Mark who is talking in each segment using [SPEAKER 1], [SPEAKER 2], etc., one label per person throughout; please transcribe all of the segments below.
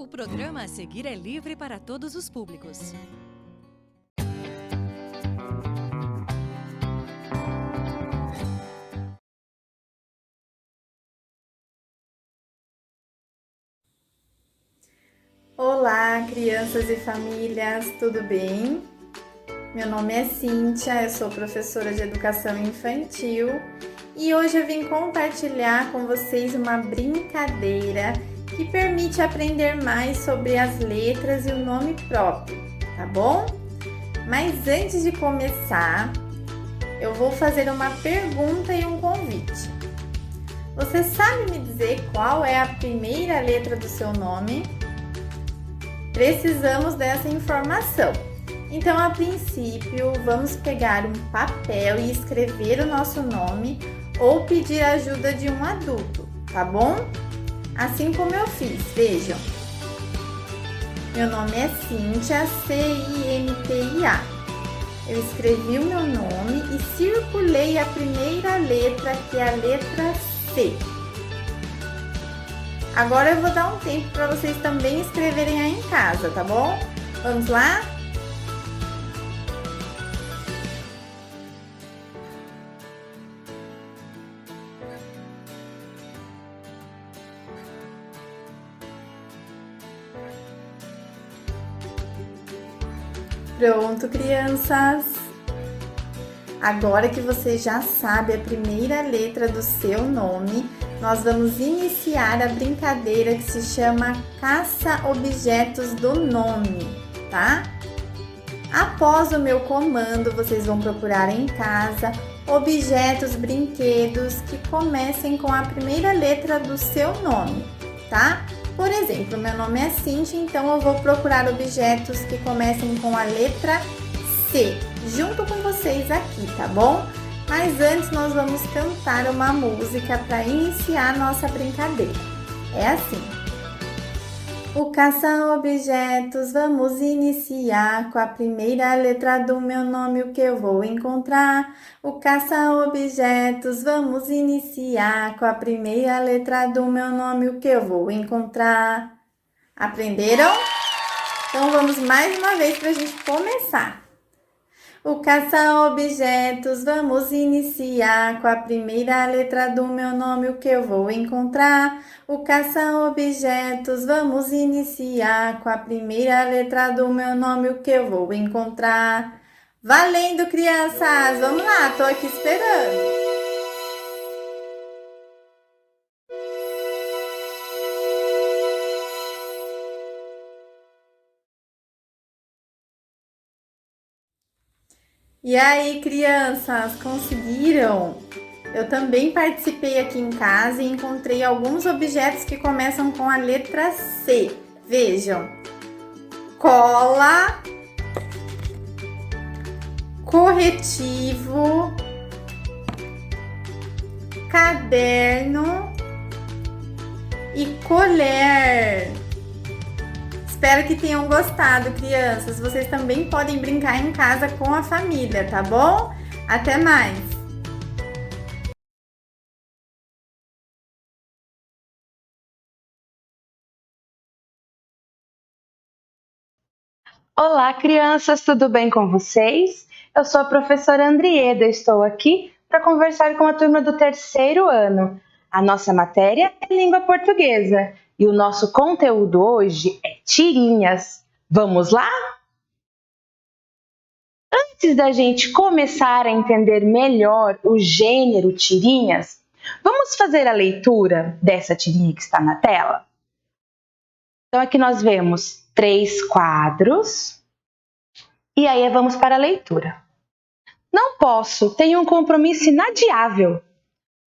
[SPEAKER 1] O programa a seguir é livre para todos os públicos.
[SPEAKER 2] Olá, crianças e famílias, tudo bem? Meu nome é Cíntia, eu sou professora de educação infantil e hoje eu vim compartilhar com vocês uma brincadeira que permite aprender mais sobre as letras e o nome próprio, tá bom? Mas antes de começar, eu vou fazer uma pergunta e um convite. Você sabe me dizer qual é a primeira letra do seu nome? Precisamos dessa informação. Então, a princípio, vamos pegar um papel e escrever o nosso nome ou pedir a ajuda de um adulto, tá bom? Assim como eu fiz, vejam. Meu nome é Cíntia, C-I-N-T-I-A. Eu escrevi o meu nome e circulei a primeira letra, que é a letra C. Agora eu vou dar um tempo para vocês também escreverem aí em casa, tá bom? Vamos lá? Pronto, crianças! Agora que você já sabe a primeira letra do seu nome, nós vamos iniciar a brincadeira que se chama Caça Objetos do Nome, tá? Após o meu comando, vocês vão procurar em casa objetos, brinquedos que comecem com a primeira letra do seu nome, tá? Por exemplo, meu nome é Cíntia, então eu vou procurar objetos que comecem com a letra C, junto com vocês aqui, tá bom? Mas antes nós vamos cantar uma música para iniciar nossa brincadeira. É assim. O caça-objetos, vamos iniciar com a primeira letra do meu nome, o que eu vou encontrar. O caça-objetos, vamos iniciar com a primeira letra do meu nome, o que eu vou encontrar. Aprenderam? Então vamos mais uma vez para a gente começar. O caça-objetos, vamos iniciar com a primeira letra do meu nome, o que eu vou encontrar. O caça-objetos, vamos iniciar com a primeira letra do meu nome, o que eu vou encontrar. Valendo, crianças! Vamos lá, tô aqui esperando. E aí, crianças, conseguiram? Eu também participei aqui em casa e encontrei alguns objetos que começam com a letra C. Vejam: cola, corretivo, caderno e colher. Espero que tenham gostado, crianças. Vocês também podem brincar em casa com a família, tá bom? Até mais!
[SPEAKER 3] Olá, crianças, tudo bem com vocês? Eu sou a professora Andrieda, estou aqui para conversar com a turma do terceiro ano. A nossa matéria é língua portuguesa e o nosso conteúdo hoje é tirinhas. Vamos lá? Antes da gente começar a entender melhor o gênero tirinhas, vamos fazer a leitura dessa tirinha que está na tela? Então, aqui nós vemos 3 quadros e aí vamos para a leitura. Não posso, tenho um compromisso inadiável.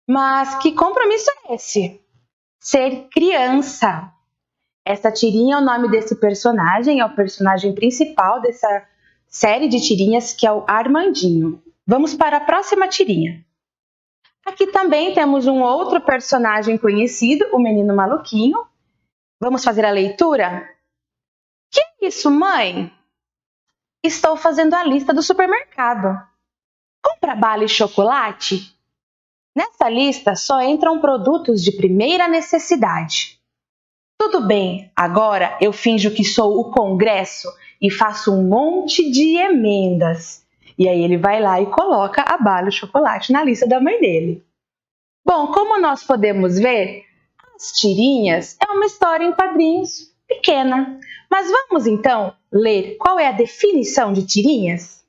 [SPEAKER 3] Mas que compromisso é esse? Ser criança. Essa tirinha é o nome desse personagem, é o personagem principal dessa série de tirinhas, que é o Armandinho. Vamos para a próxima tirinha. Aqui também temos um outro personagem conhecido, o Menino Maluquinho. Vamos fazer a leitura? Que é isso, mãe? Estou fazendo a lista do supermercado. Compra bala e chocolate? Nessa lista só entram produtos de primeira necessidade. Tudo bem, agora eu finjo que sou o Congresso e faço um monte de emendas. E aí ele vai lá e coloca a bala e o chocolate na lista da mãe dele. Bom, como nós podemos ver, As Tirinhas é uma história em quadrinhos pequena. Mas vamos então ler qual é a definição de tirinhas?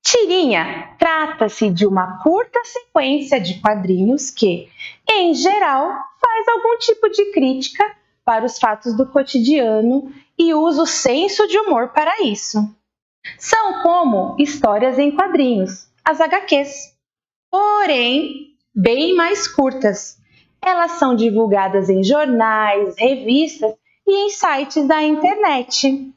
[SPEAKER 3] Tirinha trata-se de uma curta sequência de quadrinhos que, em geral, faz algum tipo de crítica para os fatos do cotidiano e usa o senso de humor para isso. São como histórias em quadrinhos, as HQs, porém bem mais curtas. Elas são divulgadas em jornais, revistas e em sites da internet.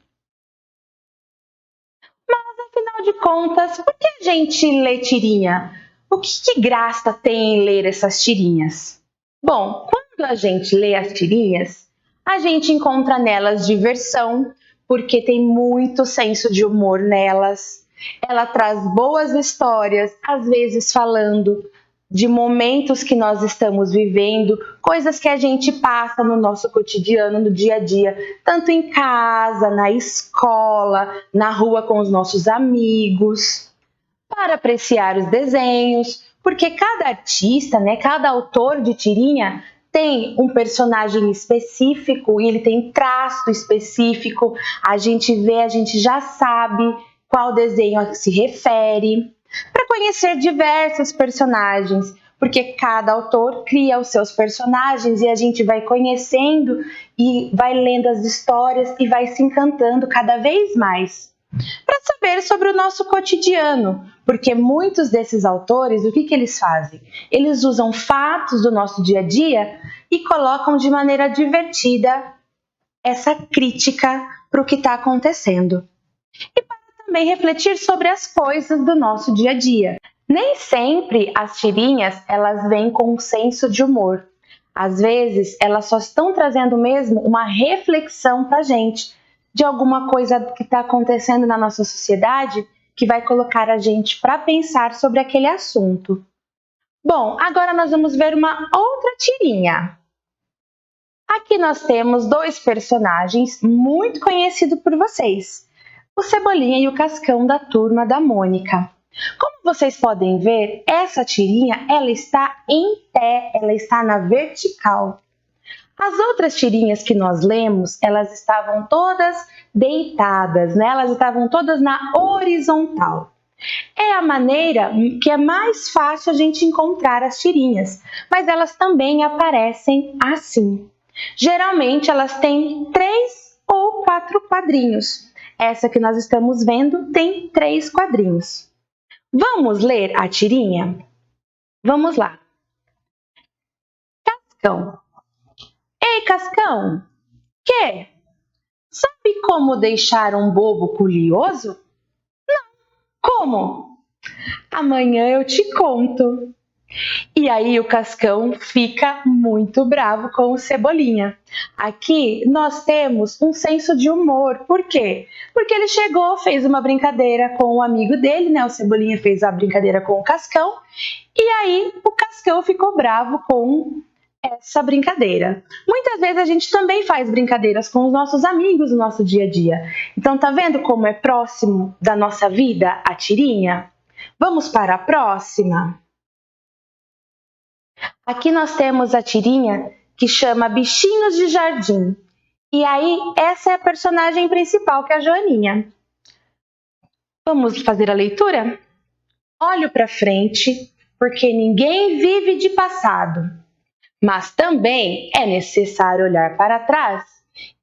[SPEAKER 3] Afinal de contas, por que a gente lê tirinha? O que graça tem em ler essas tirinhas? Bom, quando a gente lê as tirinhas, a gente encontra nelas diversão, porque tem muito senso de humor nelas. Ela traz boas histórias, às vezes falando de momentos que nós estamos vivendo, coisas que a gente passa no nosso cotidiano, no dia a dia, tanto em casa, na escola, na rua com os nossos amigos, para apreciar os desenhos, porque cada artista, cada autor de tirinha tem um personagem específico e ele tem traço específico, a gente vê, a gente já sabe qual desenho a que se refere. Para conhecer diversos personagens, porque cada autor cria os seus personagens e a gente vai conhecendo e vai lendo as histórias e vai se encantando cada vez mais. Para saber sobre o nosso cotidiano, porque muitos desses autores, o que eles fazem? Eles usam fatos do nosso dia a dia e colocam de maneira divertida essa crítica para o que está acontecendo. E para também refletir sobre as coisas do nosso dia a dia. Nem sempre as tirinhas elas vêm com um senso de humor. Às vezes elas só estão trazendo mesmo uma reflexão para a gente de alguma coisa que está acontecendo na nossa sociedade que vai colocar a gente para pensar sobre aquele assunto. Bom, agora nós vamos ver uma outra tirinha. Aqui nós temos dois personagens muito conhecidos por vocês. O Cebolinha e o Cascão da Turma da Mônica. Como vocês podem ver, essa tirinha ela está em pé, ela está na vertical. As outras tirinhas que nós lemos, elas estavam todas deitadas, elas estavam todas na horizontal. É a maneira que é mais fácil a gente encontrar as tirinhas, mas elas também aparecem assim. Geralmente elas têm 3 ou 4 quadrinhos. Essa que nós estamos vendo tem 3 quadrinhos. Vamos ler a tirinha? Vamos lá. Cascão. Ei, Cascão! Que? Sabe como deixar um bobo curioso? Não. Como? Amanhã eu te conto. E aí o Cascão fica muito bravo com o Cebolinha. Aqui nós temos um senso de humor. Por quê? Porque ele chegou, fez uma brincadeira com o amigo dele, o Cebolinha fez a brincadeira com o Cascão, e aí o Cascão ficou bravo com essa brincadeira. Muitas vezes a gente também faz brincadeiras com os nossos amigos no nosso dia a dia. Então tá vendo como é próximo da nossa vida a tirinha? Vamos para a próxima? Aqui nós temos a tirinha que chama Bichinhos de Jardim. E aí, essa é a personagem principal, que é a Joaninha. Vamos fazer a leitura? Olho para frente, porque ninguém vive de passado. Mas também é necessário olhar para trás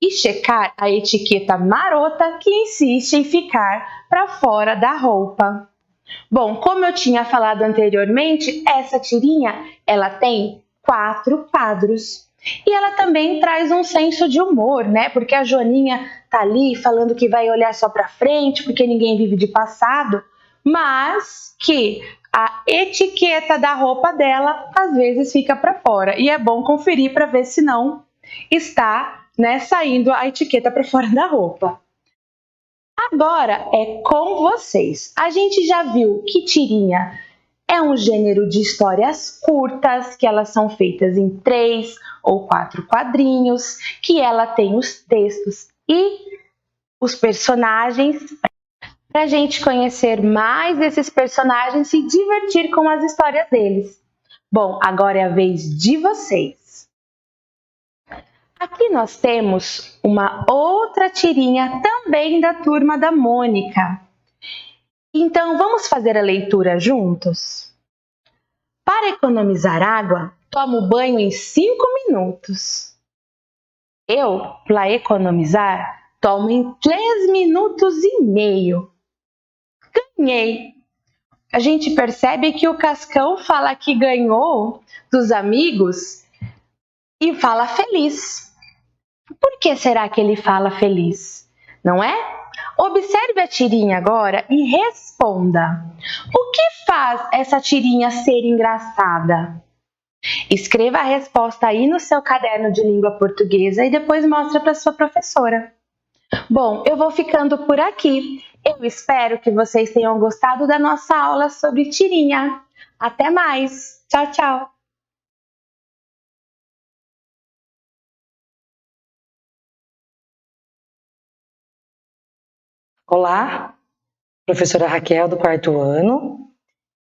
[SPEAKER 3] e checar a etiqueta marota que insiste em ficar para fora da roupa. Bom, como eu tinha falado anteriormente, essa tirinha ela tem 4 quadros. E ela também traz um senso de humor, porque a Joaninha tá ali falando que vai olhar só para frente, porque ninguém vive de passado, mas que a etiqueta da roupa dela às vezes fica para fora. E é bom conferir para ver se não está, saindo a etiqueta para fora da roupa. Agora é com vocês. A gente já viu que tirinha É um gênero de histórias curtas, que elas são feitas em 3 ou 4 quadrinhos, que ela tem os textos e os personagens, para a gente conhecer mais desses personagens e se divertir com as histórias deles. Bom, agora é a vez de vocês. Aqui nós temos uma outra tirinha também da turma da Mônica. Então, vamos fazer a leitura juntos? Para economizar água, tomo banho em 5 minutos. Eu, para economizar, tomo em 3 minutos e meio. Ganhei! A gente percebe que o Cascão fala que ganhou dos amigos e fala feliz. Por que será que ele fala feliz? Não é? Observe a tirinha agora e responda. O que faz essa tirinha ser engraçada? Escreva a resposta aí no seu caderno de língua portuguesa e depois mostra para sua professora. Bom, eu vou ficando por aqui. Eu espero que vocês tenham gostado da nossa aula sobre tirinha. Até mais! Tchau, tchau!
[SPEAKER 4] Olá, professora Raquel do 4º ano,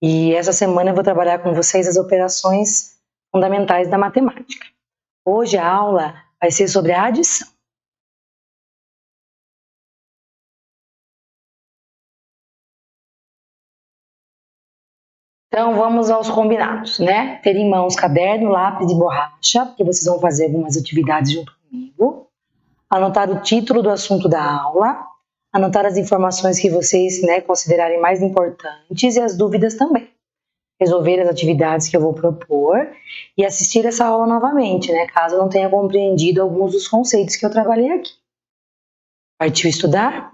[SPEAKER 4] e essa semana eu vou trabalhar com vocês as operações fundamentais da matemática. Hoje a aula vai ser sobre a adição. Então vamos aos combinados, né? Ter em mãos caderno, lápis e borracha, porque vocês vão fazer algumas atividades junto comigo. Anotar o título do assunto da aula, anotar as informações que vocês considerarem mais importantes e as dúvidas também. Resolver as atividades que eu vou propor e assistir essa aula novamente, caso eu não tenha compreendido alguns dos conceitos que eu trabalhei aqui. Partiu estudar?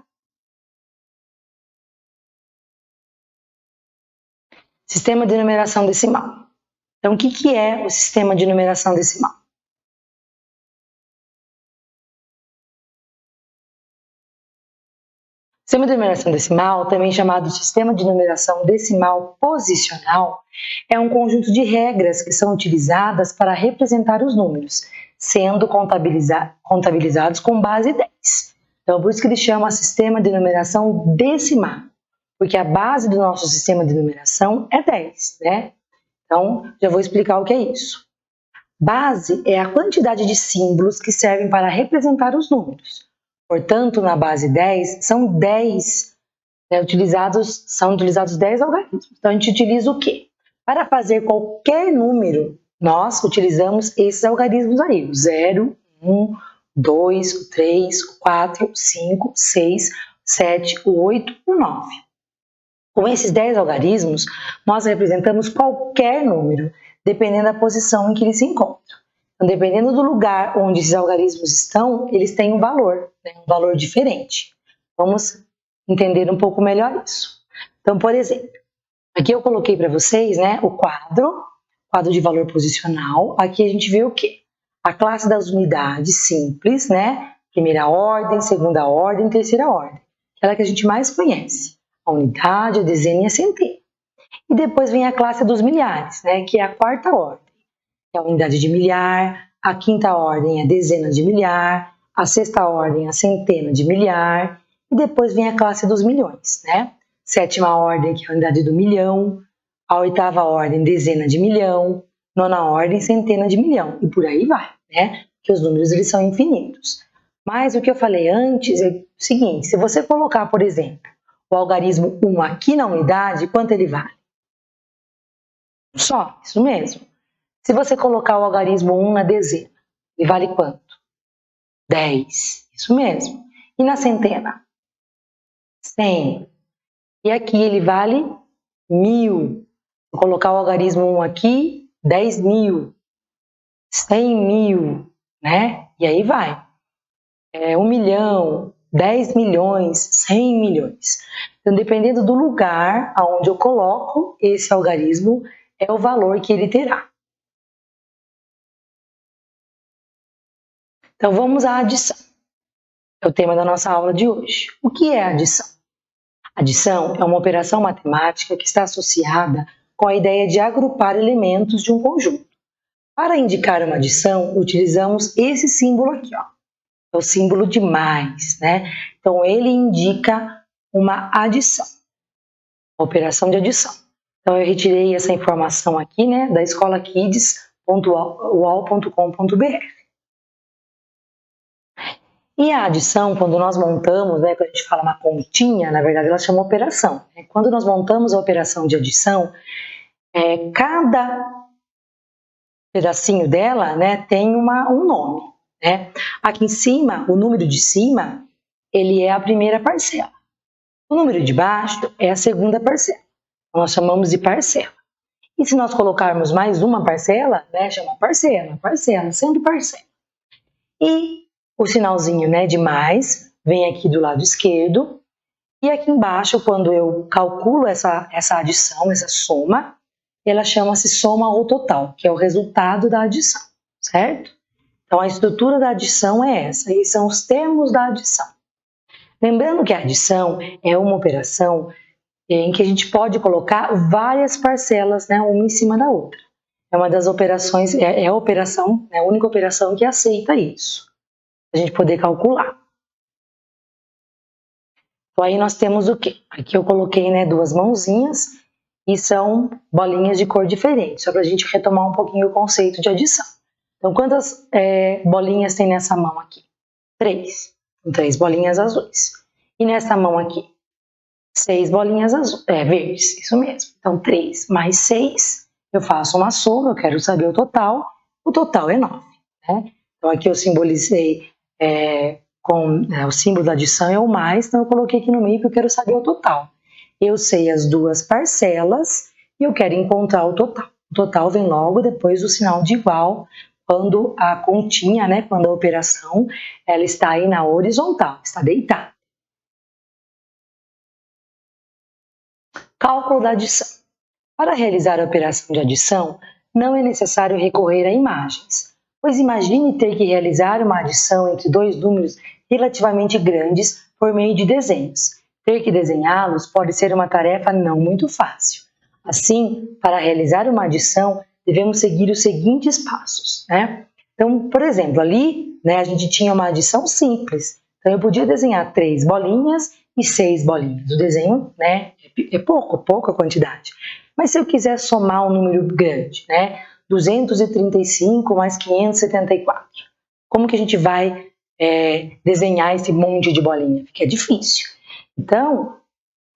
[SPEAKER 4] Sistema de numeração decimal. Então, o que é o sistema de numeração decimal? O sistema de numeração decimal, também chamado sistema de numeração decimal posicional, é um conjunto de regras que são utilizadas para representar os números, sendo contabilizados com base 10. Então, por isso que ele chama sistema de numeração decimal, porque a base do nosso sistema de numeração é 10, Então, já vou explicar o que é isso. Base é a quantidade de símbolos que servem para representar os números. Portanto, na base 10, são 10 utilizados 10 algarismos. Então, a gente utiliza o quê? Para fazer qualquer número, nós utilizamos esses algarismos aí. O 0, 1, 2, o 3, o 4, o 5, o 6, o 7, o 8, o 9. Com esses 10 algarismos, nós representamos qualquer número, dependendo da posição em que ele se encontra. Então, dependendo do lugar onde esses algarismos estão, eles têm um valor diferente. Vamos entender um pouco melhor isso. Então, por exemplo, aqui eu coloquei para vocês o quadro de valor posicional. Aqui a gente vê o quê? A classe das unidades simples, Primeira ordem, segunda ordem, terceira ordem. Aquela que a gente mais conhece. A unidade, a dezena e a centena. E depois vem a classe dos milhares, que é a quarta ordem. É a unidade de milhar, a quinta ordem é a dezena de milhar, a sexta ordem é a centena de milhar, e depois vem a classe dos milhões, Sétima ordem, que é a unidade do milhão, a oitava ordem, dezena de milhão, nona ordem, centena de milhão, e por aí vai, Que os números eles são infinitos. Mas o que eu falei antes é o seguinte, se você colocar, por exemplo, o algarismo 1 aqui na unidade, quanto ele vale? Só, isso mesmo. Se você colocar o algarismo 1 na dezena, ele vale quanto? 10, isso mesmo. E na centena? 100. E aqui ele vale 1000. Vou colocar o algarismo 1 aqui, 10.000, 100.000, E aí vai. 1 milhão, 10 milhões, 100 milhões. Então, dependendo do lugar aonde eu coloco esse algarismo, é o valor que ele terá. Então, vamos à adição. É o tema da nossa aula de hoje. O que é adição? Adição é uma operação matemática que está associada com a ideia de agrupar elementos de um conjunto. Para indicar uma adição, utilizamos esse símbolo aqui, ó. É o símbolo de mais, né? Então, ele indica uma adição, uma operação de adição. Então, eu retirei essa informação aqui, né, da escolakids.ual.com.br. E a adição, quando nós montamos, né, quando a gente fala uma continha, na verdade ela chama operação. Quando nós montamos a operação de adição, cada pedacinho dela, né, tem um nome, né? Aqui em cima, o número de cima, ele é a primeira parcela. O número de baixo é a segunda parcela. Nós chamamos de parcela. E se nós colocarmos mais uma parcela, né, chama parcela, sempre parcela. E o sinalzinho, né, de mais vem aqui do lado esquerdo. E aqui embaixo, quando eu calculo essa adição, essa soma, ela chama-se soma ou total, que é o resultado da adição, certo? Então, a estrutura da adição é essa, e são os termos da adição. Lembrando que a adição é uma operação em que a gente pode colocar várias parcelas, né, uma em cima da outra. É uma das operações, é a operação, é a única operação que aceita isso, a gente poder calcular. Então, aí nós temos o quê? Aqui eu coloquei, né, duas mãozinhas, e são bolinhas de cor diferente, só para a gente retomar um pouquinho o conceito de adição. Então, quantas bolinhas tem nessa mão aqui? 3. Com 3 bolinhas azuis. E nessa mão aqui? 6 bolinhas verdes, isso mesmo. Então, 3 mais 6, eu faço uma soma, eu quero saber o total é 9. Né? Então, aqui eu simbolizei com o símbolo da adição é o mais, então eu coloquei aqui no meio porque eu quero saber o total. Eu sei as duas parcelas e eu quero encontrar o total. O total vem logo depois do sinal de igual, quando a continha, né, quando a operação ela está aí na horizontal, está deitada. Cálculo da adição. Para realizar a operação de adição, não é necessário recorrer a imagens, pois imagine ter que realizar uma adição entre dois números relativamente grandes por meio de desenhos. Ter que desenhá-los pode ser uma tarefa não muito fácil. Assim, para realizar uma adição, devemos seguir os seguintes passos, né? Então, por exemplo, ali, né, a gente tinha uma adição simples. Então, eu podia desenhar 3 bolinhas e 6 bolinhas. O desenho, né, é pouca quantidade. Mas se eu quiser somar um número grande, né, 235 mais 574, como que a gente vai desenhar esse monte de bolinha? Porque é difícil. Então,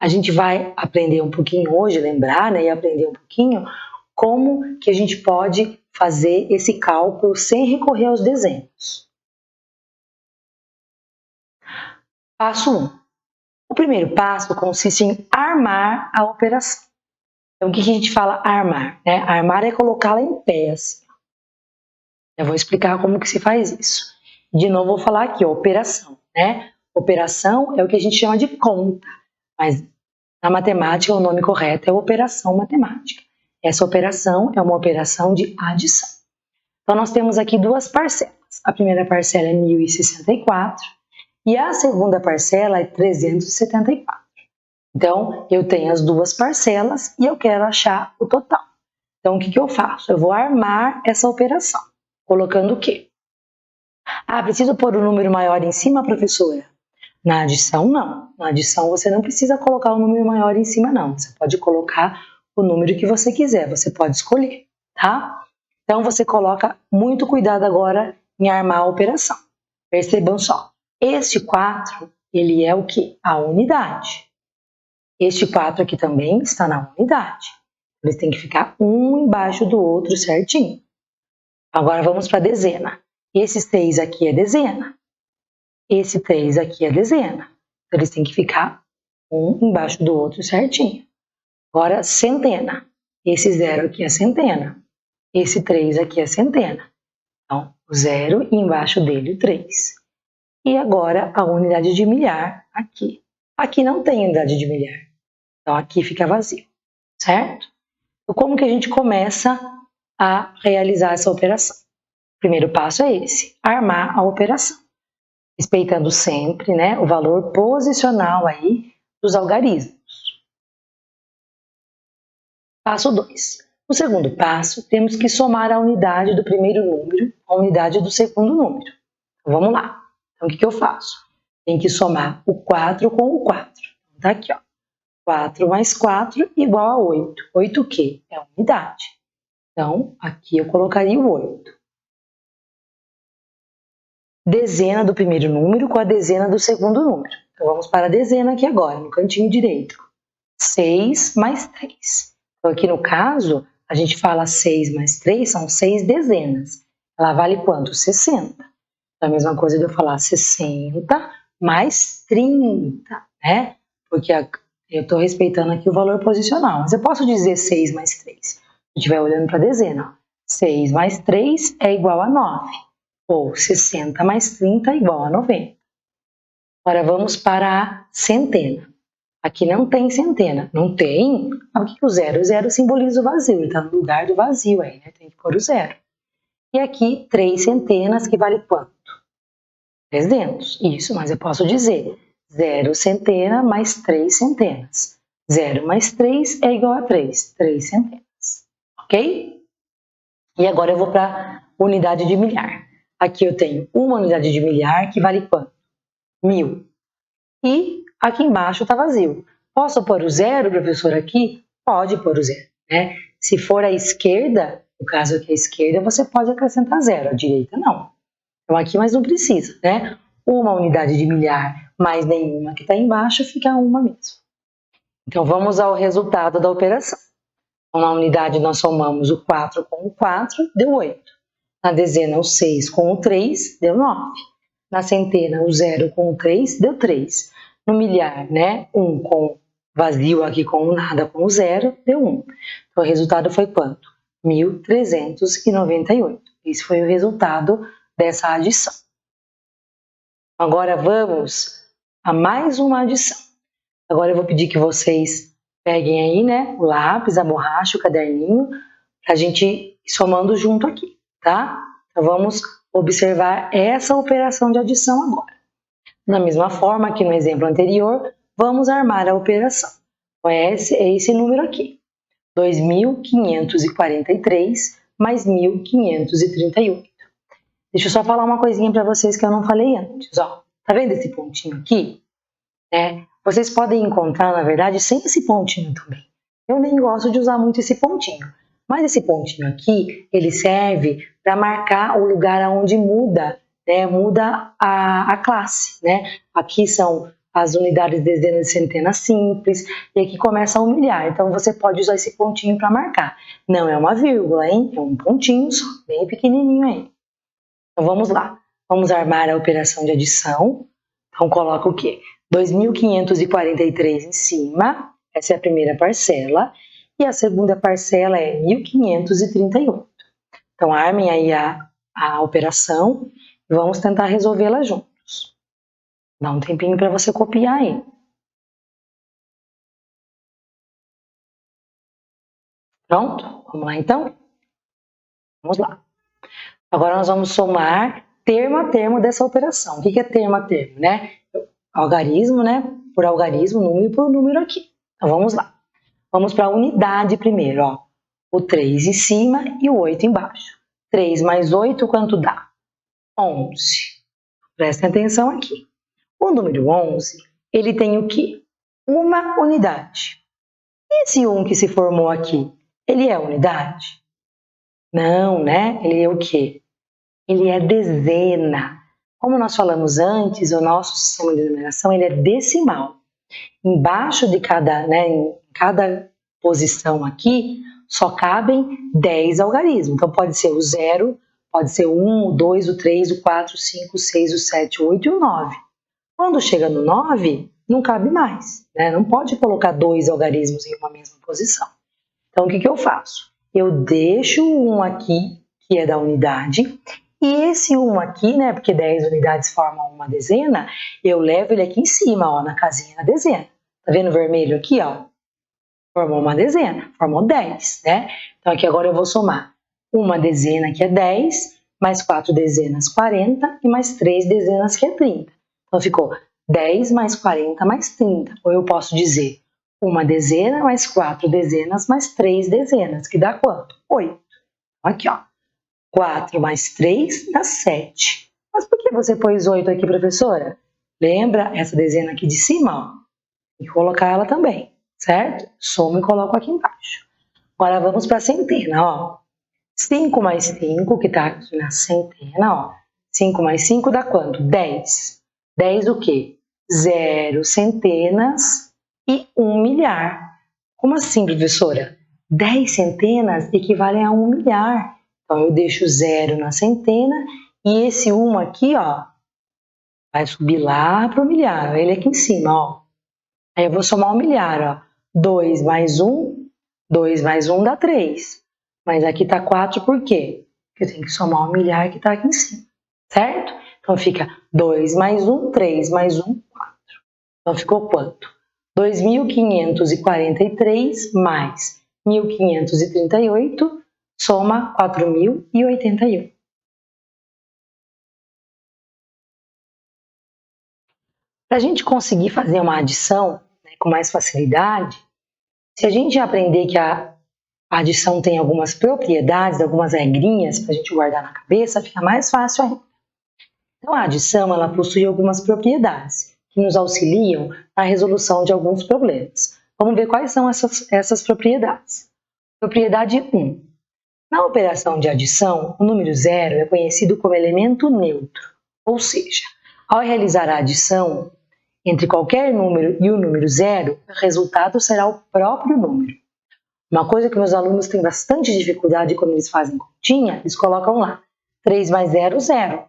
[SPEAKER 4] a gente vai aprender um pouquinho hoje, lembrar, né, e aprender um pouquinho como que a gente pode fazer esse cálculo sem recorrer aos desenhos. Passo 1. O primeiro passo consiste em armar a operação. Então, o que a gente fala armar? Né? Armar é colocá-la em pé, assim. Eu vou explicar como que se faz isso. De novo, vou falar aqui, operação, né? Operação é o que a gente chama de conta, mas na matemática o nome correto é operação matemática. Essa operação é uma operação de adição. Então, nós temos aqui duas parcelas. A primeira parcela é 1.064 e a segunda parcela é 374. Então, eu tenho as duas parcelas e eu quero achar o total. Então, o que eu faço? Eu vou armar essa operação, colocando o quê? Ah, preciso pôr o número maior em cima, professora? Na adição, não. Na adição, você não precisa colocar o número maior em cima, não. Você pode colocar o número que você quiser, você pode escolher, tá? Então, você coloca muito cuidado agora em armar a operação. Percebam só, este 4, ele é o quê? A unidade. Este 4 aqui também está na unidade. Eles têm que ficar um embaixo do outro certinho. Agora, vamos para a dezena. Esse 6 aqui é dezena. Esse 3 aqui é dezena. Então, eles têm que ficar um embaixo do outro certinho. Agora, centena. Esse 0 aqui é centena. Esse 3 aqui é centena. Então, o 0 e embaixo dele o 3. E agora, a unidade de milhar aqui. Aqui não tem unidade de milhar. Então, aqui fica vazio, certo? Então, como que a gente começa a realizar essa operação? O primeiro passo é esse, armar a operação. Respeitando sempre, né, o valor posicional aí dos algarismos. Passo 2. No segundo passo, temos que somar a unidade do primeiro número à unidade do segundo número. Então, vamos lá. Então, o que eu faço? Tem que somar o 4 com o 4. Tá aqui, ó. 4 mais 4 igual a 8. 8 o quê? É a unidade. Então, aqui eu colocaria o 8. Dezena do primeiro número com a dezena do segundo número. Então, vamos para a dezena aqui agora, no cantinho direito. 6 mais 3. Então, aqui no caso, a gente fala 6 mais 3, são 6 dezenas. Ela vale quanto? 60. Então, a mesma coisa de eu falar 60 mais 30, né? Porque eu estou respeitando aqui o valor posicional. Mas eu posso dizer 6 mais 3. Se eu estiver olhando para a dezena, ó. 6 mais 3 é igual a 9. Ou 60 mais 30 é igual a 90. Agora vamos para a centena. Aqui não tem centena. Não tem? O que é o zero? O zero simboliza o vazio. Ele está no lugar do vazio aí, né? Tem que pôr o zero. E aqui 3 centenas, que vale quanto? 300. Isso, mas eu posso dizer 0 centena mais 3 centenas. 0 mais 3 é igual a 3. 3 centenas. Ok? E agora eu vou para a unidade de milhar. Aqui eu tenho uma unidade de milhar que vale quanto? 1000. E aqui embaixo está vazio. Posso pôr o zero, professor, aqui? Pode pôr o zero, né? Se for a esquerda, no caso aqui a esquerda, você pode acrescentar zero, a direita não. Então aqui, mas não precisa, né? Uma unidade de milhar mais nenhuma que está embaixo, fica uma mesmo. Então vamos ao resultado da operação. Então, na unidade nós somamos o 4 com o 4, deu 8. Na dezena, o 6 com o 3, deu 9. Na centena, o 0 com o 3, deu 3. No milhar, né, 1 com vazio aqui com o nada com o 0, deu 1. Então, o resultado foi quanto? 1.398. Esse foi o resultado dessa adição. Agora vamos a mais uma adição. Agora eu vou pedir que vocês peguem aí, né, o lápis, a borracha, o caderninho, para a gente ir somando junto aqui, tá? Então vamos observar essa operação de adição agora. Da mesma forma que no exemplo anterior, vamos armar a operação. Então é esse número aqui. 2.543 mais 1.538. Deixa eu só falar uma coisinha para vocês que eu não falei antes. Ó, tá vendo esse pontinho aqui? Vocês podem encontrar, na verdade, sem esse pontinho também. Eu nem gosto de usar muito esse pontinho. Mas esse pontinho aqui, ele serve para marcar o lugar onde muda, né? Muda a classe, né? Aqui são as unidades, dezenas e centenas simples, e aqui começa a milhar. Então, você pode usar esse pontinho para marcar. Não é uma vírgula, hein? É um pontinho só, bem pequenininho aí. Então, vamos lá. Vamos armar a operação de adição. Então, coloca o quê? 2.543 em cima, essa é a primeira parcela, e a segunda parcela é 1.538. Então, armem aí a operação e vamos tentar resolvê-la juntos. Dá um tempinho para você copiar aí. Pronto? Vamos lá então? Vamos lá. Agora nós vamos somar termo a termo dessa operação. O que é termo a termo, né? Algarismo, né? Por algarismo, número por número aqui. Então, vamos lá. Vamos para a unidade primeiro, ó. O 3 em cima e o 8 embaixo. 3 mais 8, quanto dá? 11. Prestem atenção aqui. O número 11, ele tem o quê? Uma unidade. E esse 1 que se formou aqui, ele é unidade? Não, né? Ele é o quê? Ele é dezena. Como nós falamos antes, o nosso sistema de numeração ele é decimal. Embaixo de cada, né, em cada posição aqui, só cabem 10 algarismos. Então, pode ser o 0, pode ser o 1, o 2, o 3, o 4, o 5, o 6, o 7, o 8 e o 9. Quando chega no 9, não cabe mais, né? Não pode colocar 2 algarismos em uma mesma posição. Então, o que eu faço? Eu deixo o 1 aqui, que é da unidade, e esse 1 aqui, né, porque 10 unidades formam uma dezena, eu levo ele aqui em cima, ó, na casinha da dezena. Tá vendo o vermelho aqui, ó? Formou uma dezena, formou 10, né? Então aqui agora eu vou somar uma dezena que é 10, mais 4 dezenas 40 e mais 3 dezenas que é 30. Então ficou 10 mais 40 mais 30. Ou eu posso dizer uma dezena mais 4 dezenas mais 3 dezenas, que dá quanto? 8. Aqui, ó. 4 mais 3 dá 7. Mas por que você pôs 8 aqui, professora? Lembra essa dezena aqui de cima, ó? Tem que colocar ela também, certo? Somo e coloco aqui embaixo. Agora vamos para a centena, ó. 5 mais 5, que tá aqui na centena, ó. 5 mais 5 dá quanto? 10. 10 o quê? 0 centenas e 1 milhar. Como assim, professora? 10 centenas equivalem a 1 milhar. Então, eu deixo 0 na centena e esse 1 aqui, ó, vai subir lá para o milhar. Ele aqui em cima, ó. Aí eu vou somar 1 milhar, ó. 2 mais 1, 2 mais 1 dá 3. Mas aqui tá 4 por quê? Porque eu tenho que somar 1 milhar que tá aqui em cima, certo? Então, fica 2 mais 1, 3 mais 1, 4. Então, ficou quanto? 2.543 mais 1.538 soma 4.081. Para a gente conseguir fazer uma adição, né, com mais facilidade, se a gente aprender que a adição tem algumas propriedades, algumas regrinhas para a gente guardar na cabeça, fica mais fácil ainda. Então, a adição ela possui algumas propriedades que nos auxiliam na resolução de alguns problemas. Vamos ver quais são essas propriedades. Propriedade 1. Na operação de adição, o número 0 é conhecido como elemento neutro, ou seja, ao realizar a adição entre qualquer número e o número 0, o resultado será o próprio número. Uma coisa que meus alunos têm bastante dificuldade quando eles fazem continha, eles colocam lá 3 mais 0, 0.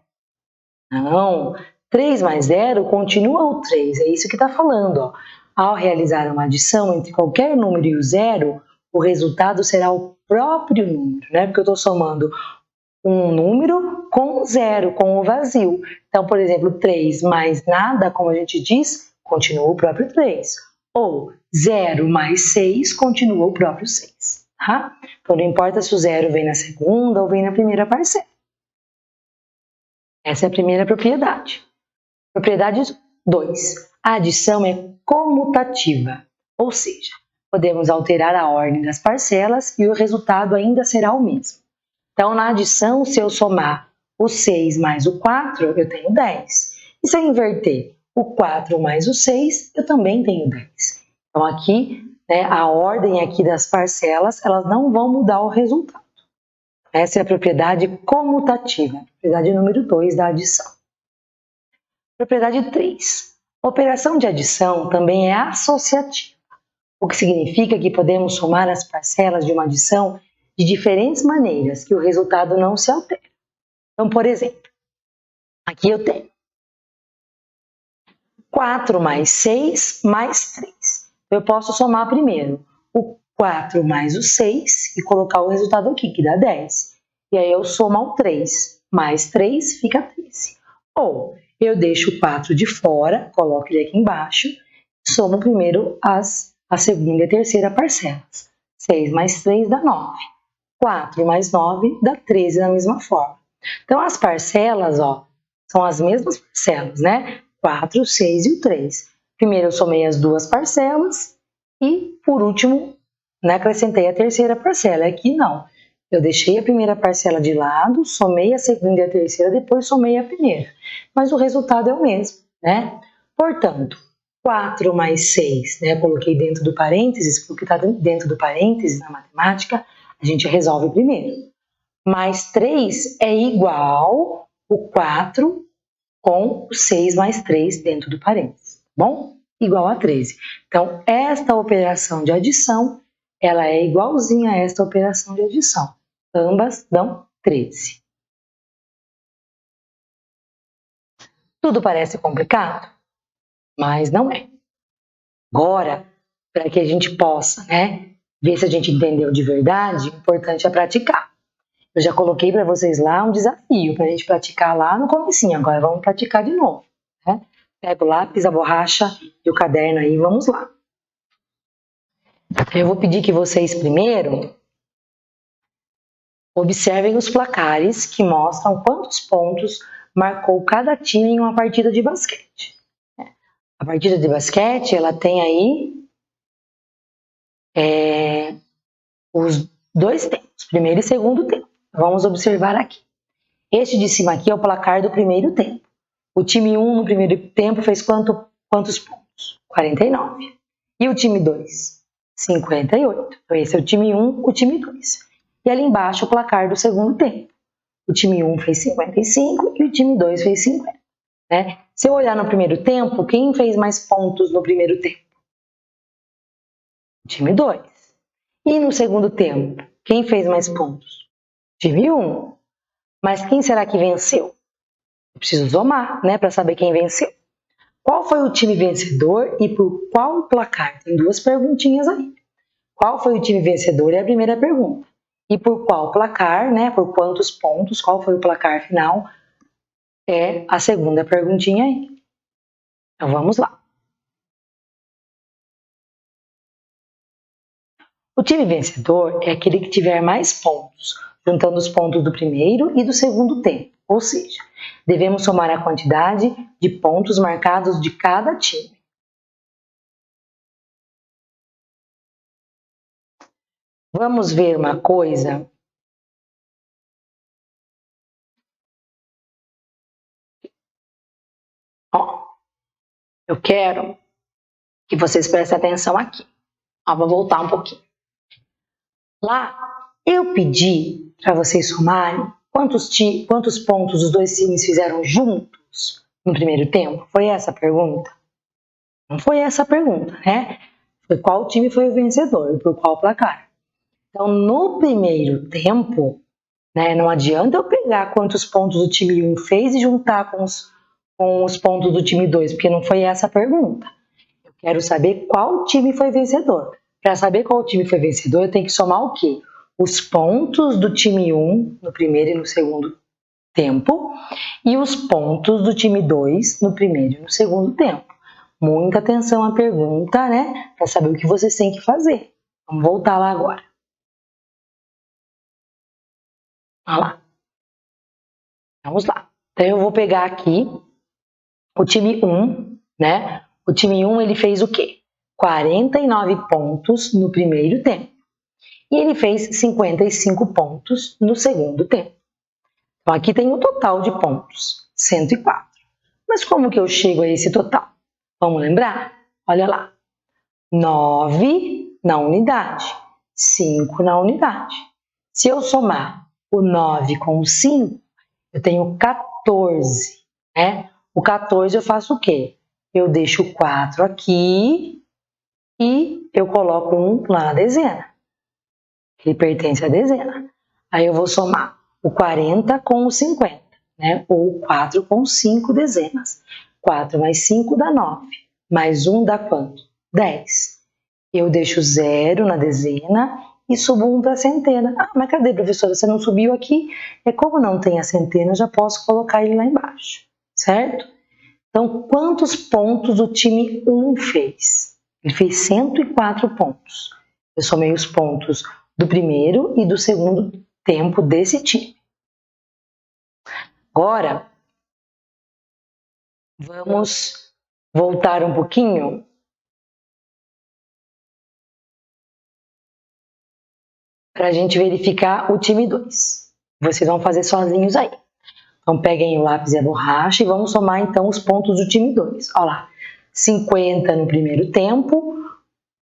[SPEAKER 4] Não, 3 mais 0 continua o 3, é isso que está falando. Ó. Ao realizar uma adição entre qualquer número e o 0, o resultado será o próprio número, né? Porque eu estou somando um número com 0, com o vazio. Então, por exemplo, 3 mais nada, como a gente diz, continua o próprio 3. Ou 0 mais 6 continua o próprio 6. Tá? Então, não importa se o 0 vem na segunda ou vem na primeira parcela. Essa é a primeira propriedade. Propriedade 2. A adição é comutativa, ou seja, podemos alterar a ordem das parcelas e o resultado ainda será o mesmo. Então, na adição, se eu somar o 6 mais o 4, eu tenho 10. E se eu inverter o 4 mais o 6, eu também tenho 10. Então, aqui, né, a ordem aqui das parcelas, elas não vão mudar o resultado. Essa é a propriedade comutativa, propriedade número 2 da adição. Propriedade 3. A operação de adição também é associativa, o que significa que podemos somar as parcelas de uma adição de diferentes maneiras que o resultado não se altera. Então, por exemplo, aqui eu tenho 4 mais 6 mais 3. Eu posso somar primeiro o 4 mais o 6 e colocar o resultado aqui, que dá 10. E aí eu somo ao 3. Mais 3 fica 13. Ou eu deixo o 4 de fora, coloco ele aqui embaixo, somo primeiro a segunda e a terceira parcelas. 6 mais 3 dá 9. 4 mais 9 dá 13 da mesma forma. Então, as parcelas, ó, são as mesmas parcelas, né? 4, o 6 e o 3. Primeiro eu somei as duas parcelas e, por último, né, acrescentei a terceira parcela. Aqui não. Eu deixei a primeira parcela de lado, somei a segunda e a terceira, depois somei a primeira. Mas o resultado é o mesmo, né? Portanto, 4 mais 6, né? Coloquei dentro do parênteses, porque está dentro do parênteses na matemática, a gente resolve primeiro. Mais 3 é igual o 4 com o 6 mais 3 dentro do parênteses, tá bom? Igual a 13. Então, esta operação de adição, ela é igualzinha a esta operação de adição. Ambas dão 13. Tudo parece complicado, mas não é. Agora, para que a gente possa, né, ver se a gente entendeu de verdade, o importante é praticar. Eu já coloquei para vocês lá um desafio para a gente praticar lá no comecinho. Agora vamos praticar de novo, né? Pega o lápis, a borracha e o caderno aí, vamos lá. Eu vou pedir que vocês primeiro observem os placares que mostram quantos pontos marcou cada time em uma partida de basquete. A partida de basquete, ela tem aí os dois tempos, primeiro e segundo tempo. Vamos observar aqui. Este de cima aqui é o placar do primeiro tempo. O time 1 no primeiro tempo fez quantos pontos? 49. E o time 2? 58. Então, esse é o time 1, o time 2. E ali embaixo o placar do segundo tempo. O time 1 fez 55 e o time 2 fez 50. Né? Se eu olhar no primeiro tempo, quem fez mais pontos no primeiro tempo? O time 2. E no segundo tempo, quem fez mais pontos? O time 1. Mas quem será que venceu? Eu preciso somar, né, para saber quem venceu. Qual foi o time vencedor e por qual placar? Tem duas perguntinhas aí. Qual foi o time vencedor é a primeira pergunta. E por qual placar, né, por quantos pontos, qual foi o placar final, é a segunda perguntinha aí. Então vamos lá. O time vencedor é aquele que tiver mais pontos, juntando os pontos do primeiro e do segundo tempo. Ou seja, devemos somar a quantidade de pontos marcados de cada time. Vamos ver uma coisa. Ó, eu quero que vocês prestem atenção aqui. Ó, vou voltar um pouquinho. Lá, eu pedi para vocês somarem quantos pontos os dois times fizeram juntos no primeiro tempo. Foi essa a pergunta? Não foi essa a pergunta, né? Foi qual time foi o vencedor e por qual placar. Então, no primeiro tempo, né, não adianta eu pegar quantos pontos o time 1 fez e juntar com os pontos do time 2, porque não foi essa a pergunta. Eu quero saber qual time foi vencedor. Para saber qual time foi vencedor, eu tenho que somar o quê? Os pontos do time 1 no primeiro e no segundo tempo e os pontos do time 2 no primeiro e no segundo tempo. Muita atenção à pergunta, né? Para saber o que vocês têm que fazer. Vamos voltar lá agora. Olha lá. Vamos lá. Então eu vou pegar aqui o time 1, né? O time 1 ele fez o quê? 49 pontos no primeiro tempo. E ele fez 55 pontos no segundo tempo. Então aqui tem o total de pontos, 104. Mas como que eu chego a esse total? Vamos lembrar? Olha lá. 9 na unidade, 5 na unidade. Se eu somar o 9 com o 5, eu tenho 14, né? O 14 eu faço o quê? Eu deixo o 4 aqui e eu coloco um lá na dezena. Ele pertence à dezena. Aí eu vou somar o 40 com o 50, né? Ou 4 com 5 dezenas. 4 mais 5 dá 9. Mais 1 dá quanto? 10. Eu deixo 0 na dezena e subo 1 para a centena. Ah, mas cadê, professora? Você não subiu aqui? É como não tem a centena, eu já posso colocar ele lá embaixo, certo? Então, quantos pontos o time 1 fez? Ele fez 104 pontos. Eu somei os pontos do primeiro e do segundo tempo desse time. Agora, vamos voltar um pouquinho para a gente verificar o time 2. Vocês vão fazer sozinhos aí. Então, peguem o lápis e a borracha e vamos somar então os pontos do time 2. Olha lá, 50 no primeiro tempo,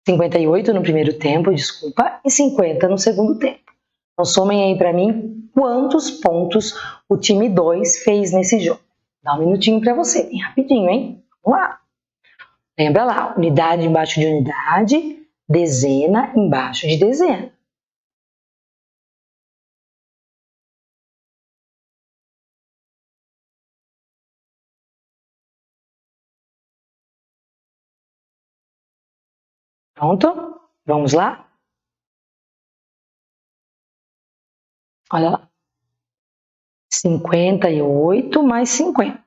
[SPEAKER 4] 58 no primeiro tempo, desculpa, e 50 no segundo tempo. Então, somem aí para mim quantos pontos o time 2 fez nesse jogo. Dá um minutinho para você, bem rapidinho, hein? Vamos lá. Lembra lá, unidade embaixo de unidade, dezena embaixo de dezena. Pronto? Vamos lá? Olha lá. 58 mais 50.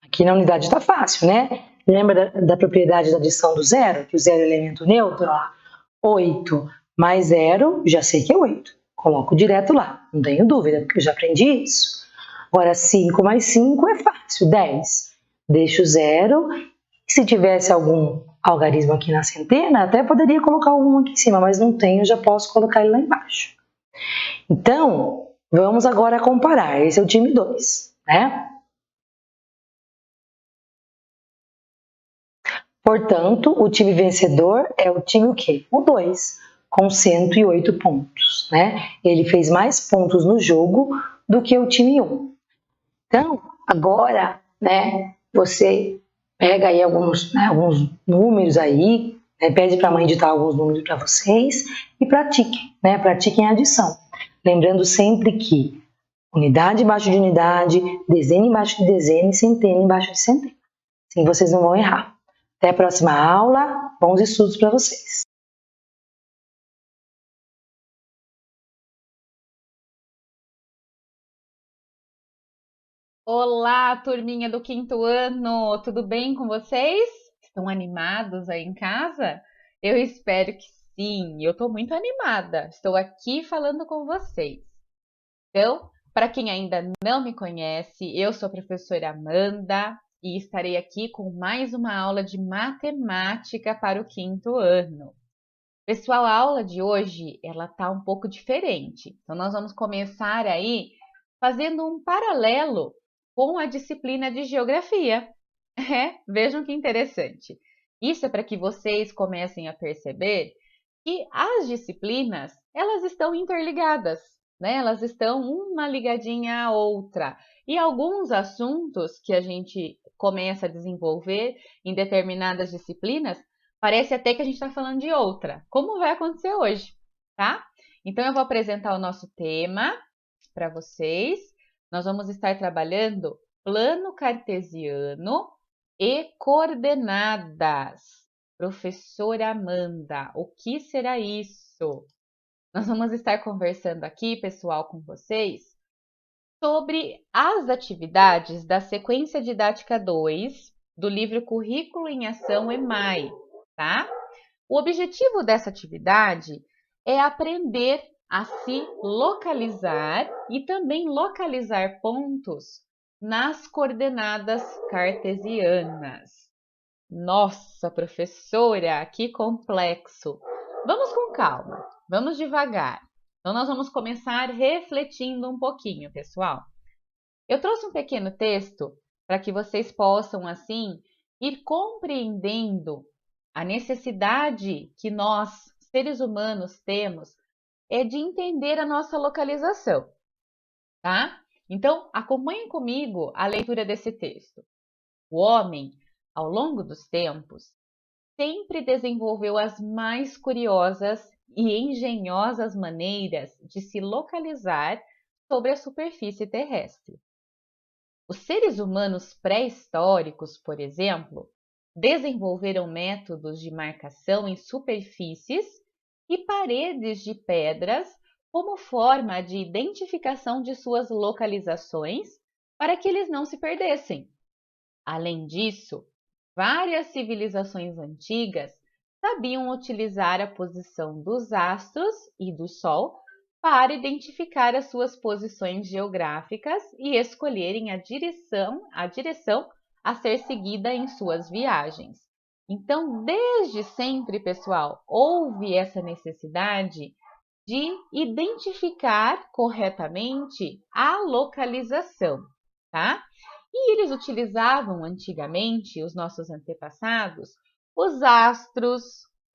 [SPEAKER 4] Aqui na unidade está fácil, né? Lembra da propriedade da adição do zero? Que o zero é elemento neutro? Ó. 8 mais 0, já sei que é 8. Coloco direto lá, não tenho dúvida, porque eu já aprendi isso. Agora, 5 mais 5 é fácil, 10. Deixo 0. Se tivesse algum algarismo aqui na centena, até poderia colocar um aqui em cima, mas não tenho, já posso colocar ele lá embaixo. Então, vamos agora comparar. Esse é o time 2, né? Portanto, o time vencedor é o time o quê? O 2, com 108 pontos, né? Ele fez mais pontos no jogo do que o time 1. Então, agora, né, você pega aí alguns números aí, né, pede para a mãe digitar alguns números para vocês e pratiquem, né? Pratiquem a adição. Lembrando sempre que unidade embaixo de unidade, dezena embaixo de dezena e centena embaixo de centena. Assim vocês não vão errar. Até a próxima aula. Bons estudos para vocês.
[SPEAKER 5] Olá, turminha do 5º ano, tudo bem com vocês? Estão animados aí em casa? Eu espero que sim, eu estou muito animada, estou aqui falando com vocês. Então, para quem ainda não me conhece, eu sou a professora Amanda e estarei aqui com mais uma aula de matemática para o 5º ano. Pessoal, a aula de hoje, ela tá um pouco diferente, então nós vamos começar aí fazendo um paralelo com a disciplina de geografia. Vejam que interessante. Isso é para que vocês comecem a perceber que as disciplinas, elas estão interligadas, né? Elas estão uma ligadinha à outra. E alguns assuntos que a gente começa a desenvolver em determinadas disciplinas, parece até que a gente está falando de outra, como vai acontecer hoje, tá? Então, eu vou apresentar o nosso tema para vocês. Nós vamos estar trabalhando plano cartesiano e coordenadas. Professora Amanda, o que será isso? Nós vamos estar conversando aqui, pessoal, com vocês, sobre as atividades da sequência didática 2 do livro Currículo em Ação EMAI, tá? O objetivo dessa atividade é aprender a se localizar e também localizar pontos nas coordenadas cartesianas. Nossa, professora, que complexo! Vamos com calma, vamos devagar. Então, nós vamos começar refletindo um pouquinho, pessoal. Eu trouxe um pequeno texto para que vocês possam, assim, ir compreendendo a necessidade que nós, seres humanos, temos de entender a nossa localização, tá? Então, acompanhem comigo a leitura desse texto. O homem, ao longo dos tempos, sempre desenvolveu as mais curiosas e engenhosas maneiras de se localizar sobre a superfície terrestre. Os seres humanos pré-históricos, por exemplo, desenvolveram métodos de marcação em superfícies e paredes de pedras como forma de identificação de suas localizações para que eles não se perdessem. Além disso, várias civilizações antigas sabiam utilizar a posição dos astros e do Sol para identificar as suas posições geográficas e escolherem a direção a ser seguida em suas viagens. Então, desde sempre, pessoal, houve essa necessidade de identificar corretamente a localização, tá? E eles utilizavam antigamente, os nossos antepassados, os astros,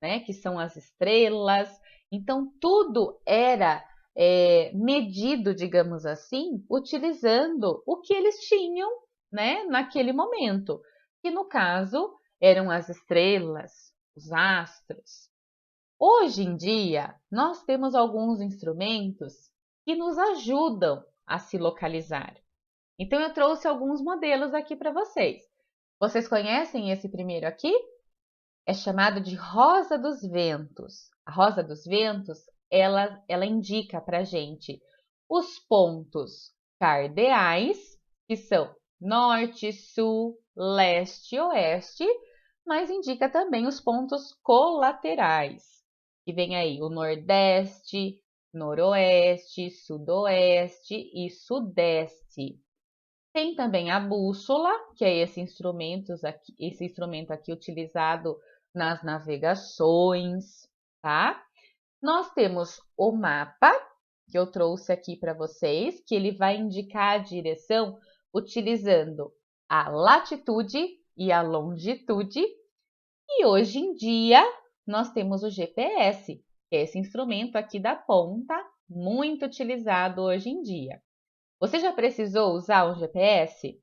[SPEAKER 5] né, que são as estrelas. Então, tudo era medido, digamos assim, utilizando o que eles tinham, né, naquele momento, que no caso eram as estrelas, os astros. Hoje em dia, nós temos alguns instrumentos que nos ajudam a se localizar. Então, eu trouxe alguns modelos aqui para vocês. Vocês conhecem esse primeiro aqui? É chamado de rosa dos ventos. A rosa dos ventos, ela indica para a gente os pontos cardeais, que são norte, sul, leste e oeste, mas indica também os pontos colaterais, que vem aí o nordeste, noroeste, sudoeste e sudeste. Tem também a bússola, que é esse instrumento aqui utilizado nas navegações, tá? Nós temos o mapa, que eu trouxe aqui para vocês, que ele vai indicar a direção utilizando a latitude e a longitude. E hoje em dia, nós temos o GPS, que é esse instrumento aqui da ponta, muito utilizado hoje em dia. Você já precisou usar um GPS?